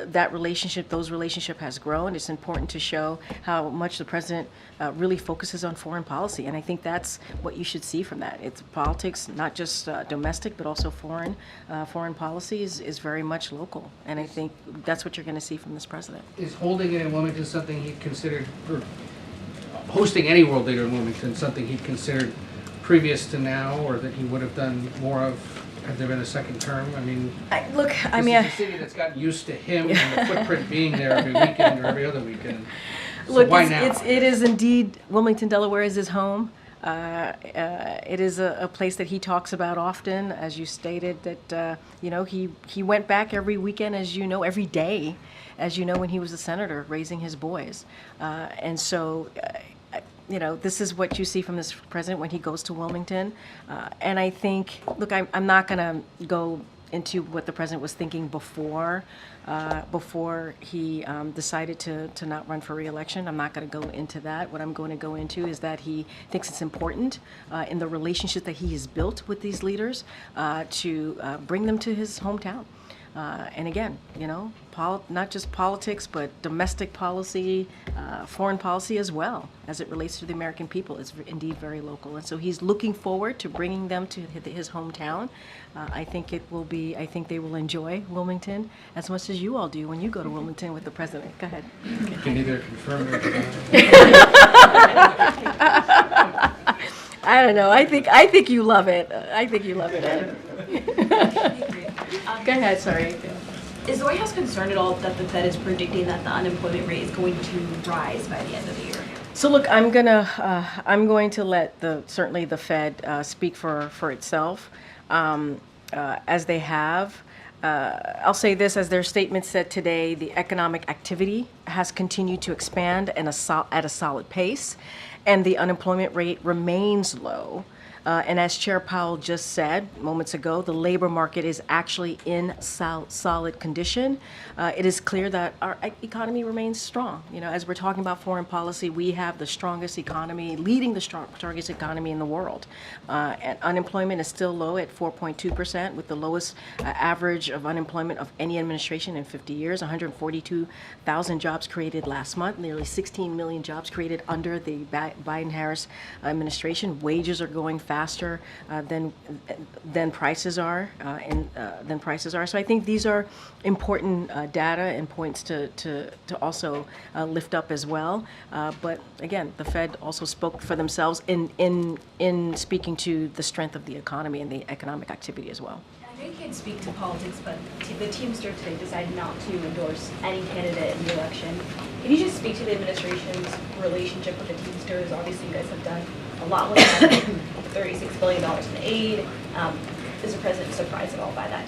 those relationship has grown. It's important to show how much the president really focuses on foreign policy, and I think that's what you should see from that. It's politics, not just domestic, but also foreign policy is very much local, and I think that's what you're going to see from this president. Is holding it in Wilmington something he'd considered, or hosting any world leader in Wilmington something he'd considered previous to now, or that he would have done more of had there been a second term? I mean, this is a city that's gotten used to him and the footprint being there every weekend or every other weekend. So look, why now? It is indeed, Wilmington, Delaware is his home. It is a place that he talks about often, as you stated, that he went back every weekend, as you know, every day, as you know, when he was a senator raising his boys. And so, this is what you see from this president when he goes to Wilmington. And I think, look, I'm not going to go into what the president was thinking before he decided to not run for re-election. I'm not going to go into that. What I'm going to go into is that he thinks it's important in the relationship that he has built with these leaders to bring them to his hometown. And again, not just politics, but domestic policy, foreign policy as well, as it relates to the American people. It's indeed very local. And so he's looking forward to bringing them to his hometown. I think they will enjoy Wilmington as much as you all do when you go to Wilmington with the president. Go ahead. You can either confirm or deny. I don't know. I think you love it. I think you love it, Ed. Go ahead, sorry. Is the White House concerned at all that the Fed is predicting that the unemployment rate is going to rise by the end of the year? So look, I'm going to let certainly the Fed speak for itself, as they have. I'll say this, as their statement said today, the economic activity has continued to expand at a solid pace, and the unemployment rate remains low. And as Chair Powell just said moments ago, the labor market is actually in solid condition. It is clear that our economy remains strong. You know, as we're talking about foreign policy, we have the strongest economy, leading the strongest economy in the world. And unemployment is still low at 4.2%, with the lowest average of unemployment of any administration in 50 years. 142,000 jobs created last month, nearly 16 million jobs created under the Biden-Harris administration. Wages are going faster than prices are, So I think these are important data and points to also lift up as well. But again, the Fed also spoke for themselves in speaking to the strength of the economy and the economic activity as well. I know you can't speak to politics, but the Teamster today decided not to endorse any candidate in the election. Can you just speak to the administration's relationship with the Teamsters? Obviously, you guys have done a lot with them, $36 billion in aid. Is the president surprised at all by that?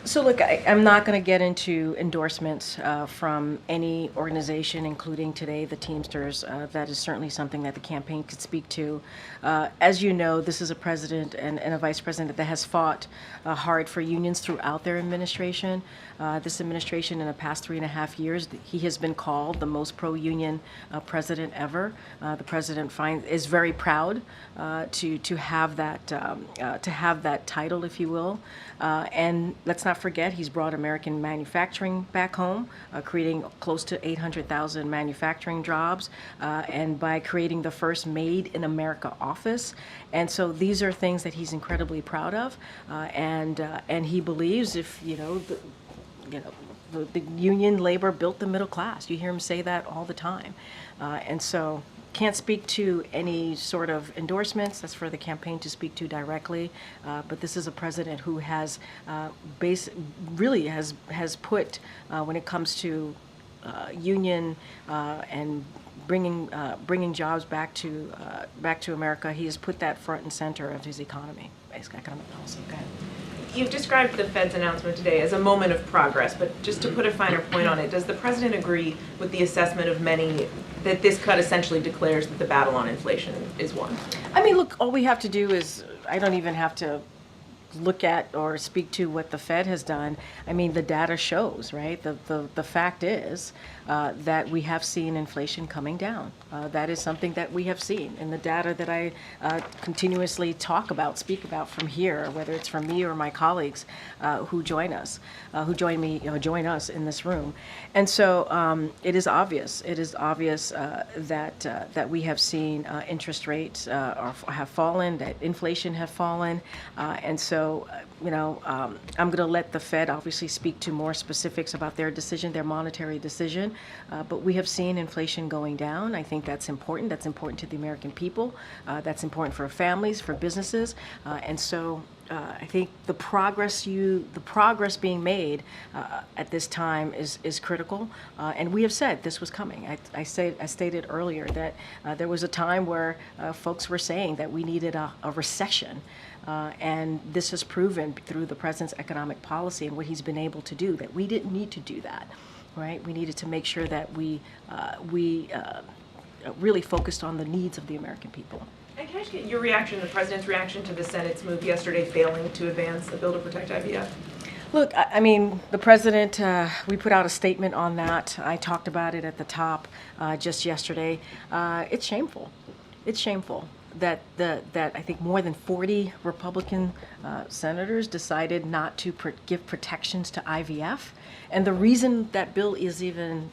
So look, I'm not going to get into endorsements from any organization, including today the Teamsters. That is certainly something that the campaign could speak to. As you know, this is a president and a vice president that has fought hard for unions throughout their administration. This administration, in the past 3.5 years, he has been called the most pro-union president ever. The president is very proud to have that title, if you will. And let's not forget, he's brought American manufacturing back home, creating close to 800,000 manufacturing jobs, and by creating the first Made in America office. And so these are things that he's incredibly proud of, and he believes the union labor built the middle class. You hear him say that all the time, and so. Can't speak to any sort of endorsements. That's for the campaign to speak to directly. But this is a president who has really has put, when it comes to union and bringing jobs back to America, he has put that front and center of his economic policy. Okay. You've described the Fed's announcement today as a moment of progress, but just to put a finer point on it, does the president agree with the assessment of many that this cut essentially declares that the battle on inflation is won? I mean, look, all we have to do is, I don't even have to look at or speak to what the Fed has done. I mean, the data shows, right? The fact is that we have seen inflation coming down. That is something that we have seen in the data that I continuously speak about from here, whether it's from me or my colleagues who join us in this room. And so it is obvious. It is obvious that we have seen interest rates have fallen, that inflation have fallen, and so I'm going to let the Fed obviously speak to more specifics about their decision, their monetary decision. But we have seen inflation going down. I think that's important. That's important to the American people. That's important for families, for businesses, and so. I think the progress being made at this time is critical, and we have said this was coming. I stated earlier that there was a time where folks were saying that we needed a recession, and this has proven through the president's economic policy and what he's been able to do that we didn't need to do that, right? We needed to make sure that we really focused on the needs of the American people. And can I just get your reaction, the president's reaction to the Senate's move yesterday failing to advance the bill to protect IVF? Look, I mean, the president, we put out a statement on that. I talked about it at the top just yesterday. It's shameful. It's shameful that I think more than 40 Republican senators decided not to give protections to IVF. And the reason that bill is even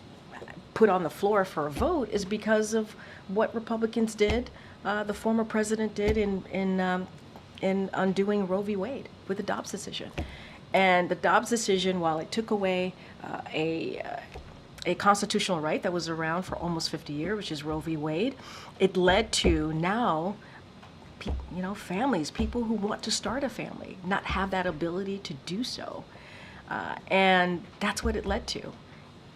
put on the floor for a vote is because of what Republicans did, the former president did in undoing Roe v. Wade with the Dobbs decision. And the Dobbs decision, while it took away a constitutional right that was around for almost 50 years, which is Roe v. Wade, it led to now, families, people who want to start a family, not have that ability to do so. And that's what it led to.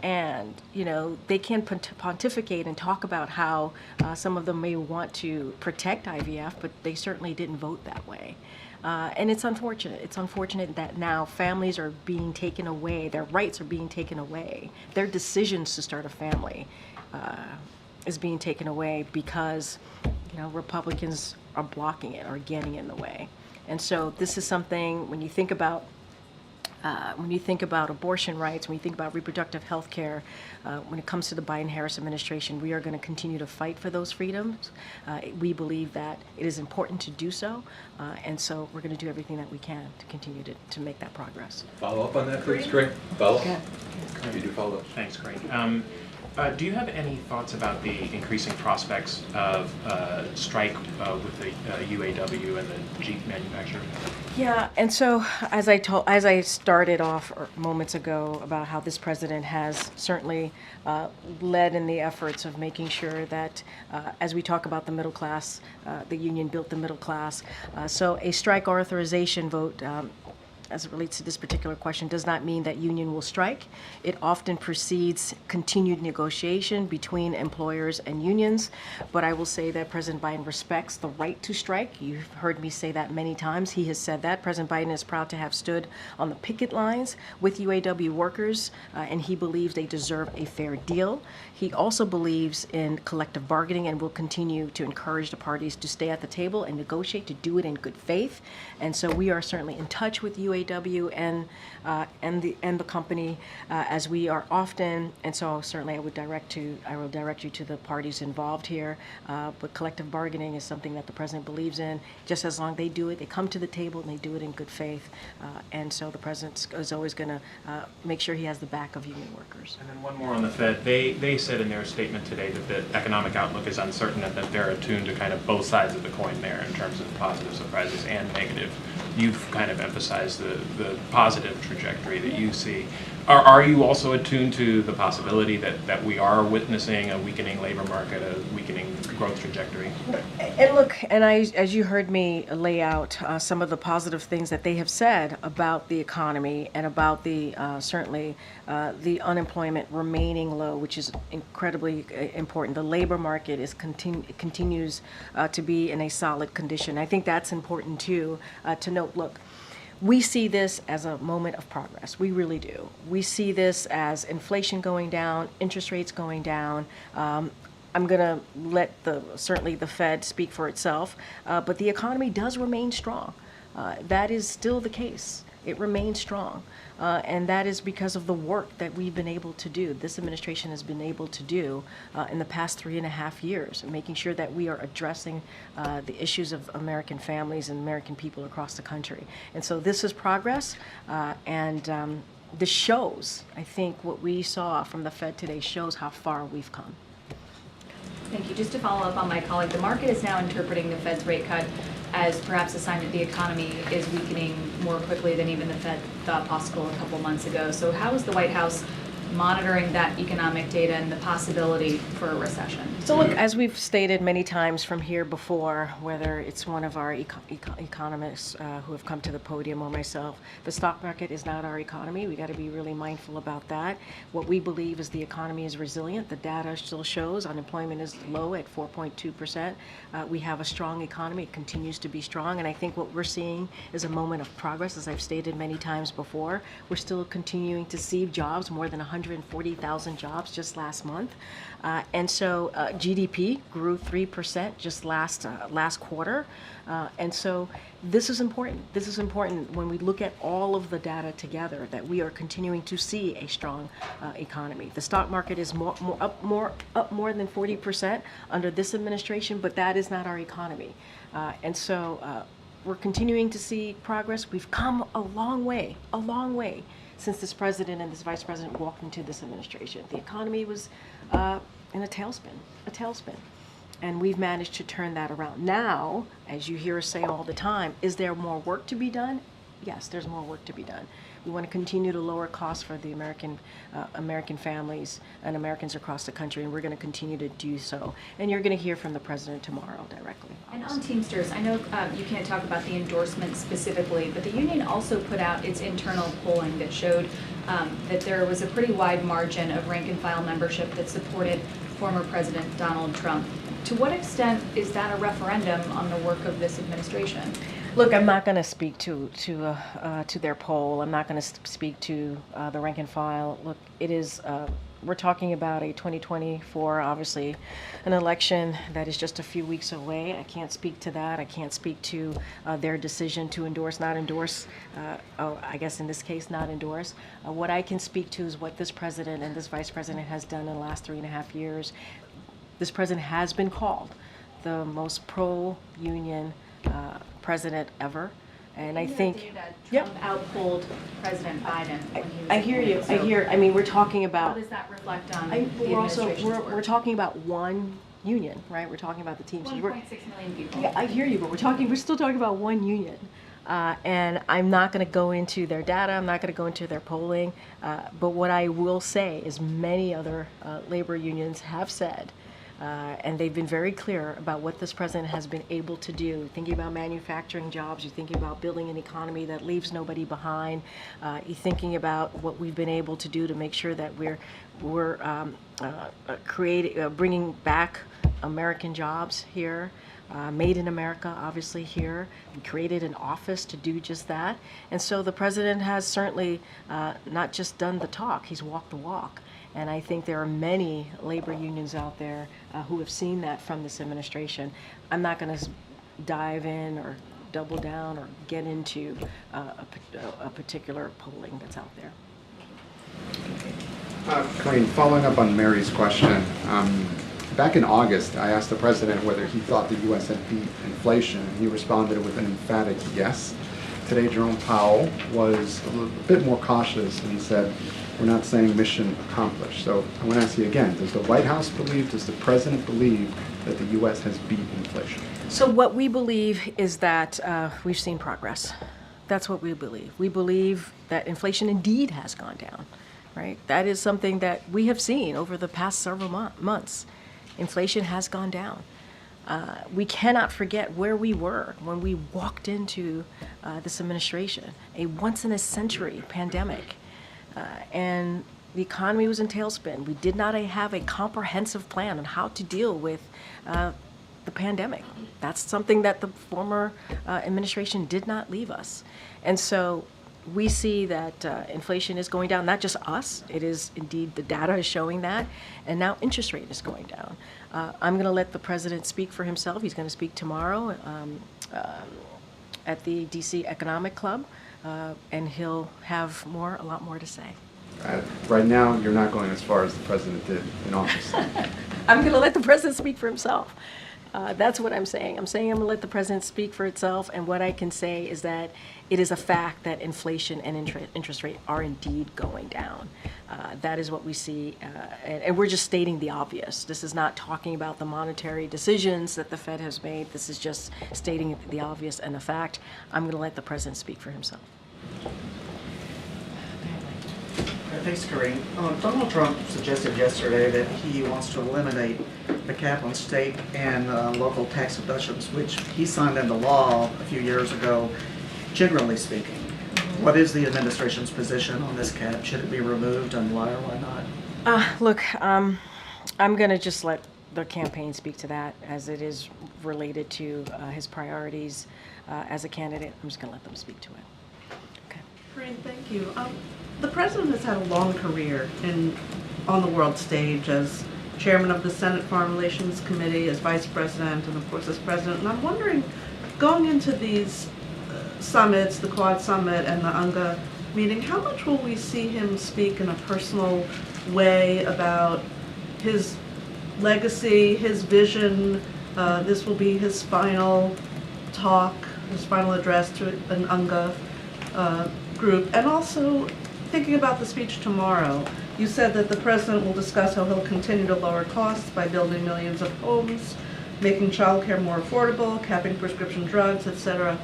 And, you know, they can pontificate and talk about how some of them may want to protect IVF, but they certainly didn't vote that way. And it's unfortunate. It's unfortunate that now families are being taken away, their rights are being taken away, their decisions to start a family is being taken away because, you know, Republicans are blocking it or getting in the way. And so this is something, when you think about abortion rights, when you think about reproductive health care, when it comes to the Biden-Harris administration, we are going to continue to fight for those freedoms. We believe that it is important to do so, and so we're going to do everything that we can to continue to make that progress. Follow up on that, please, Karine. Follow up. Okay. You do follow up. Thanks, Karine. Do you have any thoughts about the increasing prospects of strike with the UAW and the Jeep manufacturer? Yeah, and so as I started off moments ago about how this president has certainly led in the efforts of making sure that as we talk about the middle class, the union built the middle class. So a strike authorization vote as it relates to this particular question does not mean that union will strike. It often precedes continued negotiation between employers and unions. But I will say that President Biden respects the right to strike. You've heard me say that many times. He has said that. President Biden is proud to have stood on the picket lines with UAW workers, and he believes they deserve a fair deal. He also believes in collective bargaining and will continue to encourage the parties to stay at the table and negotiate, to do it in good faith. And so we are certainly in touch with UAW and the company as we are often, and so certainly I will direct you to the parties involved here. But collective bargaining is something that the president believes in. Just as long as they do it, they come to the table and they do it in good faith. And so the president is always going to make sure he has the back of union workers. And then one more on the Fed. They said in their statement today that the economic outlook is uncertain and that they're attuned to kind of both sides of the coin there in terms of positive surprises and negative. You've kind of emphasized the positive trajectory that you see. Are you also attuned to the possibility that we are witnessing a weakening labor market, a weakening growth trajectory? And look, and as you heard me lay out some of the positive things that they have said about the economy and about the certainly the unemployment remaining low, which is incredibly important. The labor market continues to be in a solid condition. I think that's important too to note. Look, we see this as a moment of progress. We really do. We see this as inflation going down, interest rates going down. I'm going to let certainly the Fed speak for itself, but the economy does remain strong. That is still the case. It remains strong, and that is because of the work that we've been able to do, this administration has been able to do in the past 3.5 years, making sure that we are addressing the issues of American families and American people across the country. And so this is progress, and this shows, I think what we saw from the Fed today shows how far we've come. Thank you. Just to follow up on my colleague, the market is now interpreting the Fed's rate cut as perhaps a sign that the economy is weakening more quickly than even the Fed thought possible a couple months ago. So how is the White House monitoring that economic data and the possibility for a recession? So look, as we've stated many times from here before, whether it's one of our economists who have come to the podium or myself, the stock market is not our economy. We got to be really mindful about that. What we believe is the economy is resilient. The data still shows unemployment is low at 4.2%. We have a strong economy. It continues to be strong. And I think what we're seeing is a moment of progress. As I've stated many times before, we're still continuing to see jobs, more than 140,000 jobs just last month. And so GDP grew 3% just last quarter. And so this is important. This is important when we look at all of the data together, that we are continuing to see a strong economy. The stock market is up more than 40% under this administration, but that is not our economy. And so we're continuing to see progress. We've come a long way since this president and this vice president walked into this administration. The economy was in a tailspin. And we've managed to turn that around. Now, as you hear us say all the time, is there more work to be done? Yes, there's more work to be done. We want to continue to lower costs for the American families and Americans across the country, and we're going to continue to do so. And you're going to hear from the president tomorrow directly. And on Teamsters, I know you can't talk about the endorsement specifically, but the union also put out its internal polling that showed that there was a pretty wide margin of rank-and-file membership that supported former President Donald Trump. To what extent is that a referendum on the work of this administration? Look, I'm not going to speak to their poll. I'm not going to speak to the rank and file. Look, it is. We're talking about a 2024, obviously, an election that is just a few weeks away. I can't speak to that. I can't speak to their decision to endorse, not endorse. I guess in this case, not endorse. What I can speak to is what this president and this vice president has done in the last 3.5 years. This president has been called the most pro-union president ever. And I think, Trump outpolled President Biden. When he was I hear you. So I mean, we're talking about. How does that reflect on the We're also administration's work? we're talking about one union, right? We're talking about the Teamsters. 1.6 million people. Yeah, I hear you, but we're still talking about one union. And I'm not going to go into their data. I'm not going to go into their polling. But what I will say is many other labor unions have said, and they've been very clear about what this president has been able to do. Thinking about manufacturing jobs, you're thinking about building an economy that leaves nobody behind. You're thinking about what we've been able to do to make sure that we're bringing back American jobs here. Made in America, obviously here. We created an office to do just that. And so the president has certainly not just done the talk, he's walked the walk. And I think there are many labor unions out there who have seen that from this administration. I'm not going to dive in or double down or get into a particular polling that's out there. Karine, following up on Mary's question, back in August, I asked the president whether he thought the U.S. had beat inflation, and he responded with an emphatic yes. Today, Jerome Powell was a bit more cautious, and he said, we're not saying mission accomplished. So I want to ask you again, does the White House believe, does the president believe that the U.S. has beat inflation? So what we believe is that we've seen progress. That's what we believe. We believe that inflation indeed has gone down, right? That is something that we have seen over the past several months. Inflation has gone down. We cannot forget where we were when we walked into this administration, a once-in-a-century pandemic. And the economy was in tailspin. We did not have a comprehensive plan on how to deal with the pandemic. That's something that the former administration did not leave us. And so we see that inflation is going down, not just us, it is indeed, the data is showing that, and now interest rate is going down. I'm going to let the president speak for himself. He's going to speak tomorrow at the DC Economic Club, and he'll have a lot more to say. Right now, you're not going as far as the president did in office. I'm going to let the president speak for himself. That's what I'm saying. I'm saying I'm going to let the president speak for itself, and what I can say is that it is a fact that inflation and interest rate are indeed going down. That is what we see, and we're just stating the obvious. This is not talking about the monetary decisions that the Fed has made. This is just stating the obvious and the fact. I'm going to let the president speak for himself. Thanks, Karine. Donald Trump suggested yesterday that he wants to eliminate the cap on state and local tax deductions, which he signed into law a few years ago, generally speaking. What is the administration's position on this cap? Should it be removed, and why or why not? Look, I'm going to just let the campaign speak to that, as it is related to his priorities as a candidate. I'm just going to let them speak to it. Okay. Karine, thank you. The president has had a long career on the world stage as chairman of the Senate Foreign Relations Committee, as vice president, and of course as president. And I'm wondering, going into these summits, the Quad Summit and the UNGA meeting, how much will we see him speak in a personal way about his legacy, his vision? This will be his final talk, his final address to an UNGA group. And also, thinking about the speech tomorrow, you said that the president will discuss how he'll continue to lower costs by building millions of homes, making childcare more affordable, capping prescription drugs, etc.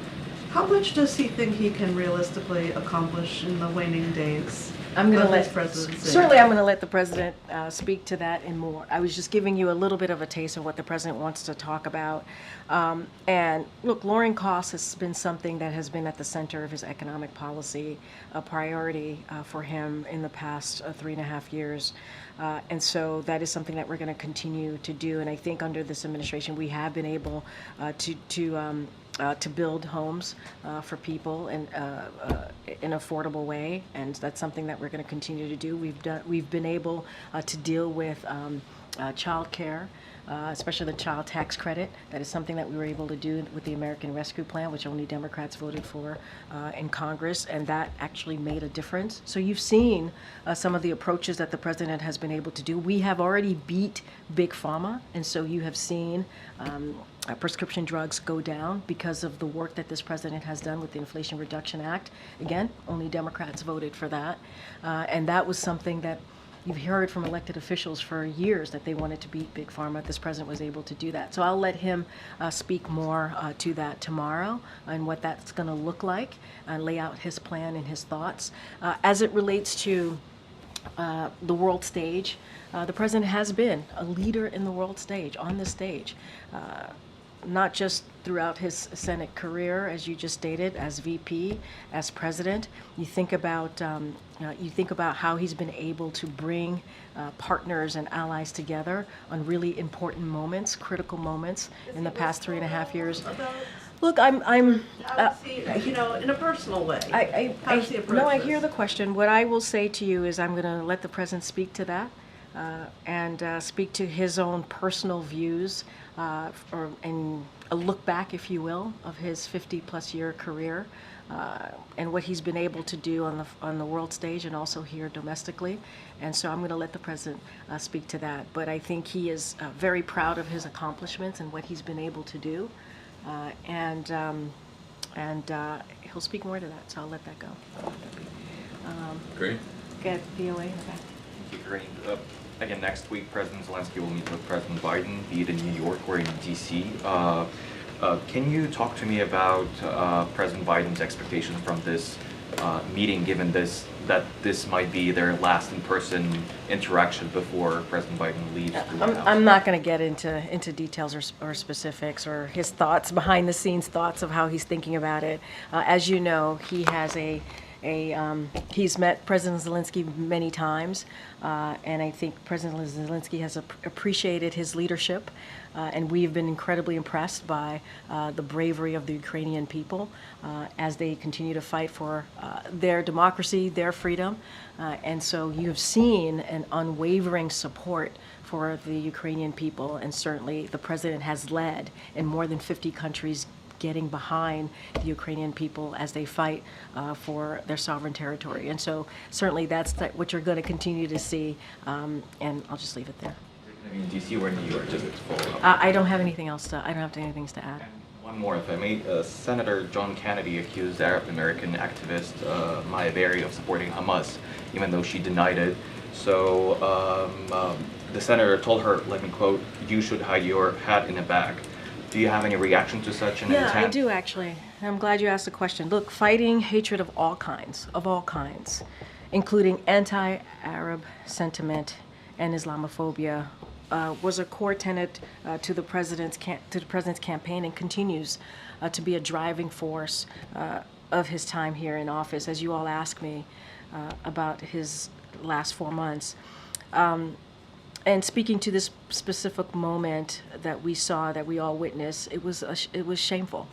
How much does he think he can realistically accomplish in the waning days I'm going to of his let presidency? certainly I'm going to let the president speak to that and more. I was just giving you a little bit of a taste of what the president wants to talk about. And look, lowering costs has been something that has been at the center of his economic policy, a priority for him in the past 3.5 years. And so that is something that we're going to continue to do. And I think under this administration, we have been able to build homes for people in an affordable way, and that's something that we're going to continue to do. We've been able to deal with child care, especially the child tax credit. That is something that we were able to do with the American Rescue Plan, which only Democrats voted for in Congress, and that actually made a difference. So you've seen some of the approaches that the president has been able to do. We have already beat Big Pharma, and so you have seen prescription drugs go down because of the work that this president has done with the Inflation Reduction Act. Again, only Democrats voted for that. And that was something that you've heard from elected officials for years, that they wanted to beat Big Pharma. This president was able to do that. So I'll let him speak more to that tomorrow and what that's going to look like, and lay out his plan and his thoughts. As it relates to the world stage, the president has been a leader in the world stage, on the stage. Not just throughout his Senate career, as you just stated, as VP, as president. You think about how he's been able to bring partners and allies together on really important moments, critical moments in the past 3.5 years. Look, I'm in a personal way. I hear the question. What I will say to you is I'm going to let the president speak to that. And speak to his own personal views, and a look back, if you will, of his 50-plus year career, and what he's been able to do on the world stage and also here domestically. And so I'm going to let the president speak to that. But I think he is very proud of his accomplishments and what he's been able to do, and he'll speak more to that. So I'll let that go. Great. Get VOA in the back. Thank you, Karine. Again, next week, President Zelensky will meet with President Biden, be it in New York or in D.C. Can you talk to me about President Biden's expectations from this meeting, given that this might be their last in-person interaction before President Biden leaves the White House? I'm not going to get into details or specifics or his thoughts, behind-the-scenes thoughts of how he's thinking about it. As you know, he has he's met President Zelensky many times, and I think President Zelensky has appreciated his leadership, and we've been incredibly impressed by the bravery of the Ukrainian people as they continue to fight for their democracy, their freedom, and so you've seen an unwavering support for the Ukrainian people, and certainly the president has led in more than 50 countries getting behind the Ukrainian people as they fight for their sovereign territory. And so certainly that's what you're going to continue to see, and I'll just leave it there. In D.C. or in New York, just to follow up. I don't have anything else I don't have anything to add. One more, if I may. Senator John Kennedy accused Arab American activist Maya Berry of supporting Hamas, even though she denied it. So the senator told her, let me quote, "You should hide your hat in a bag." Do you have any reaction to such an intent? Yeah, I do actually. I'm glad you asked the question. Look, fighting hatred of all kinds, including anti-Arab sentiment and Islamophobia, was a core tenet to the president's campaign, and continues to be a driving force of his time here in office. As you all ask me about his last 4 months. And speaking to this specific moment that we saw, that we all witnessed, it was shameful.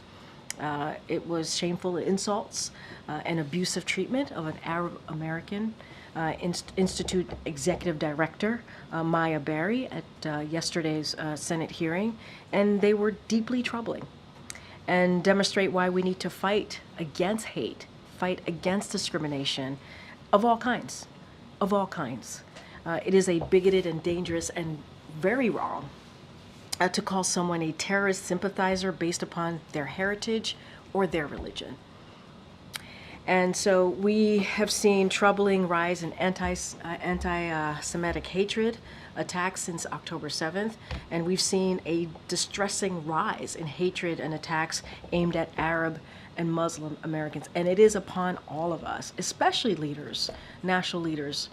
It was shameful insults and abusive treatment of an Arab American Institute Executive Director, Maya Berry, at yesterday's Senate hearing, and they were deeply troubling and demonstrate why we need to fight against hate, fight against discrimination of all kinds, It is a bigoted and dangerous and very wrong to call someone a terrorist sympathizer based upon their heritage or their religion. And so we have seen troubling rise in anti-Semitic hatred attacks since October 7th, and we've seen a distressing rise in hatred and attacks aimed at Arab and Muslim Americans. And it is upon all of us, especially leaders, national leaders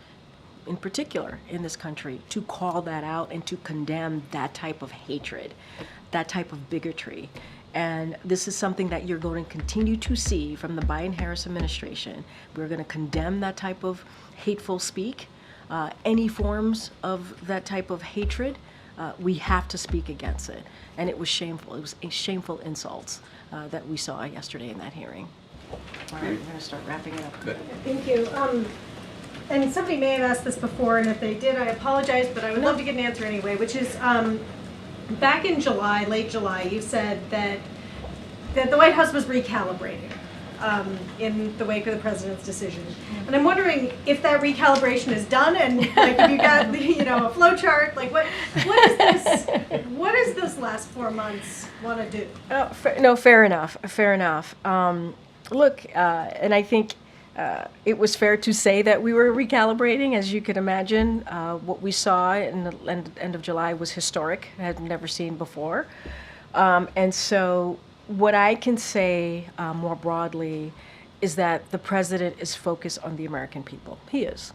in particular in this country, to call that out and to condemn that type of hatred, that type of bigotry. And this is something that you're going to continue to see from the Biden-Harris administration. We're going to condemn that type of hateful speak, any forms of that type of hatred. We have to speak against it. And it was shameful. It was a shameful insults that we saw yesterday in that hearing. All right, we're going to start wrapping it up. Thank you. And somebody may have asked this before, and if they did, I apologize, but I would love to get an answer anyway, which is, back in July, late July, you said that the White House was recalibrating in the wake of the president's decision. And I'm wondering if that recalibration is done, and like if you got a flow chart, like what does this last 4 months want to do? No, fair enough. Fair enough. Look, and I think it was fair to say that we were recalibrating. As you could imagine, what we saw in the end of July was historic. I had never seen before. And so what I can say more broadly is that the president is focused on the American people. He is.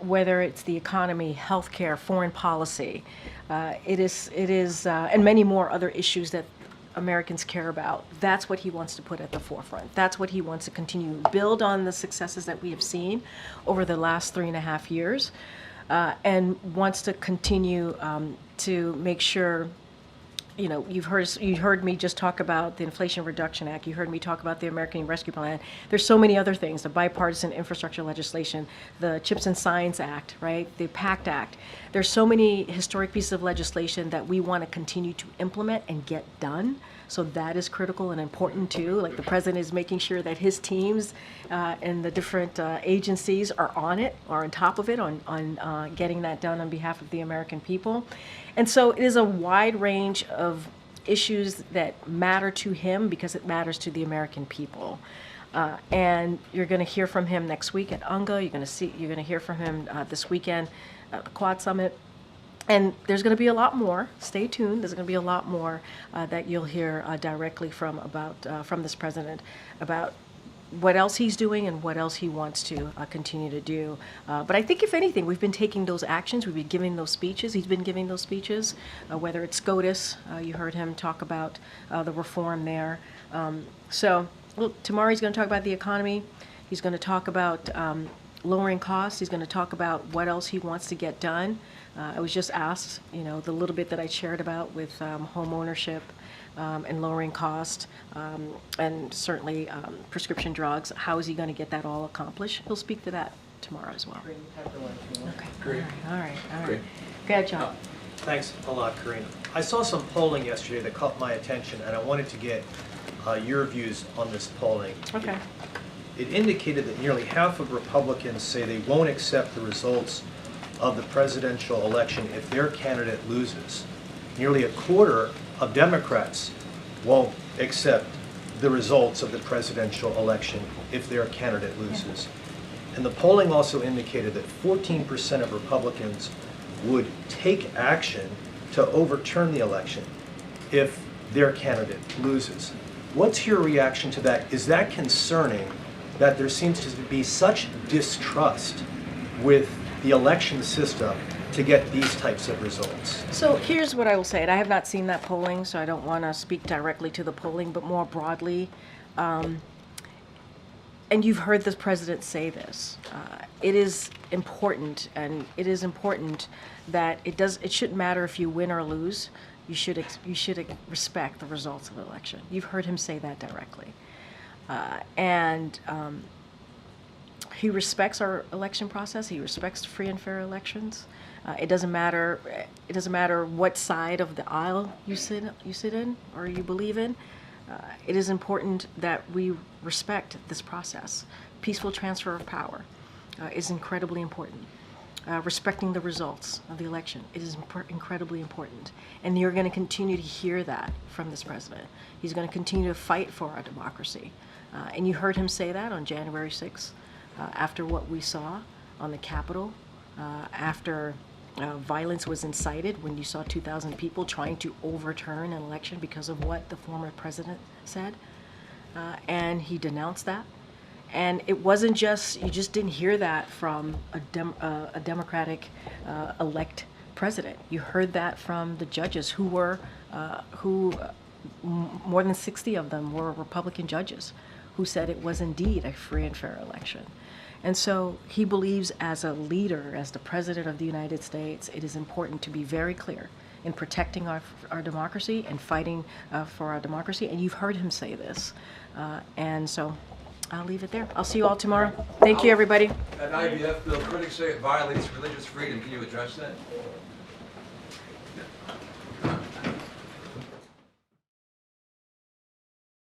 Whether it's the economy, healthcare, foreign policy, it is, and many more other issues that Americans care about. That's what he wants to put at the forefront. That's what he wants to continue to build on the successes that we have seen over the last 3.5 years, and wants to continue to make sure. You heard me just talk about the Inflation Reduction Act. You heard me talk about the American Rescue Plan. There's so many other things, the bipartisan infrastructure legislation, the CHIPS and Science Act, right? The PACT Act. There's so many historic pieces of legislation that we want to continue to implement and get done. So that is critical and important too. Like the president is making sure that his teams and the different agencies are on it, are on top of it, on getting that done on behalf of the American people. And so it is a wide range of issues that matter to him because it matters to the American people. And you're going to hear from him next week at UNGA. You're going to hear from him this weekend at the Quad Summit. And there's going to be a lot more. Stay tuned. There's going to be a lot more that you'll hear directly from this president about what else he's doing and what else he wants to continue to do. But I think if anything, we've been taking those actions. We've been giving those speeches. He's been giving those speeches, whether it's SCOTUS. You heard him talk about the reform there. So look, tomorrow he's going to talk about the economy. He's going to talk about lowering costs. He's going to talk about what else he wants to get done. I was just asked, the little bit that I shared about with home ownership and lowering cost, and certainly prescription drugs. How is he going to get that all accomplished? He'll speak to that tomorrow as well. Okay. Great. All right. Go ahead, John. Thanks a lot, Karine. I saw some polling yesterday that caught my attention, and I wanted to get your views on this polling. Okay. It indicated that nearly half of Republicans say they won't accept the results of the presidential election if their candidate loses. Nearly a quarter of Democrats won't accept the results of the presidential election if their candidate loses. And the polling also indicated that 14% of Republicans would take action to overturn the election if their candidate loses. What's your reaction to that? Is that concerning that there seems to be such distrust with the election system to get these types of results? So here's what I will say. And I have not seen that polling, so I don't want to speak directly to the polling, but more broadly. And you've heard the president say this. It is important, and it is important that it shouldn't matter if you win or lose. You should respect the results of the election. You've heard him say that directly. And he respects our election process. He respects free and fair elections. It doesn't matter what side of the aisle you sit in or you believe in. It is important that we respect this process. Peaceful transfer of power is incredibly important. Respecting the results of the election, it is incredibly important. And you're going to continue to hear that from this president. He's going to continue to fight for our democracy. And you heard him say that on January 6th, after what we saw on the Capitol, after violence was incited, when you saw 2,000 people trying to overturn an election because of what the former president said. and he denounced that. And it wasn't just, you just didn't hear that from a Democratic elect president. You heard that from the judges who were, more than 60 of them were Republican judges who said it was indeed a free and fair election. And so he believes, as a leader, as the President of the United States, it is important to be very clear in protecting our democracy and fighting for our democracy. And you've heard him say this. And so I'll leave it there. I'll see you all tomorrow. Thank you, everybody. That IVF bill, critics say it violates religious freedom. Can you address that?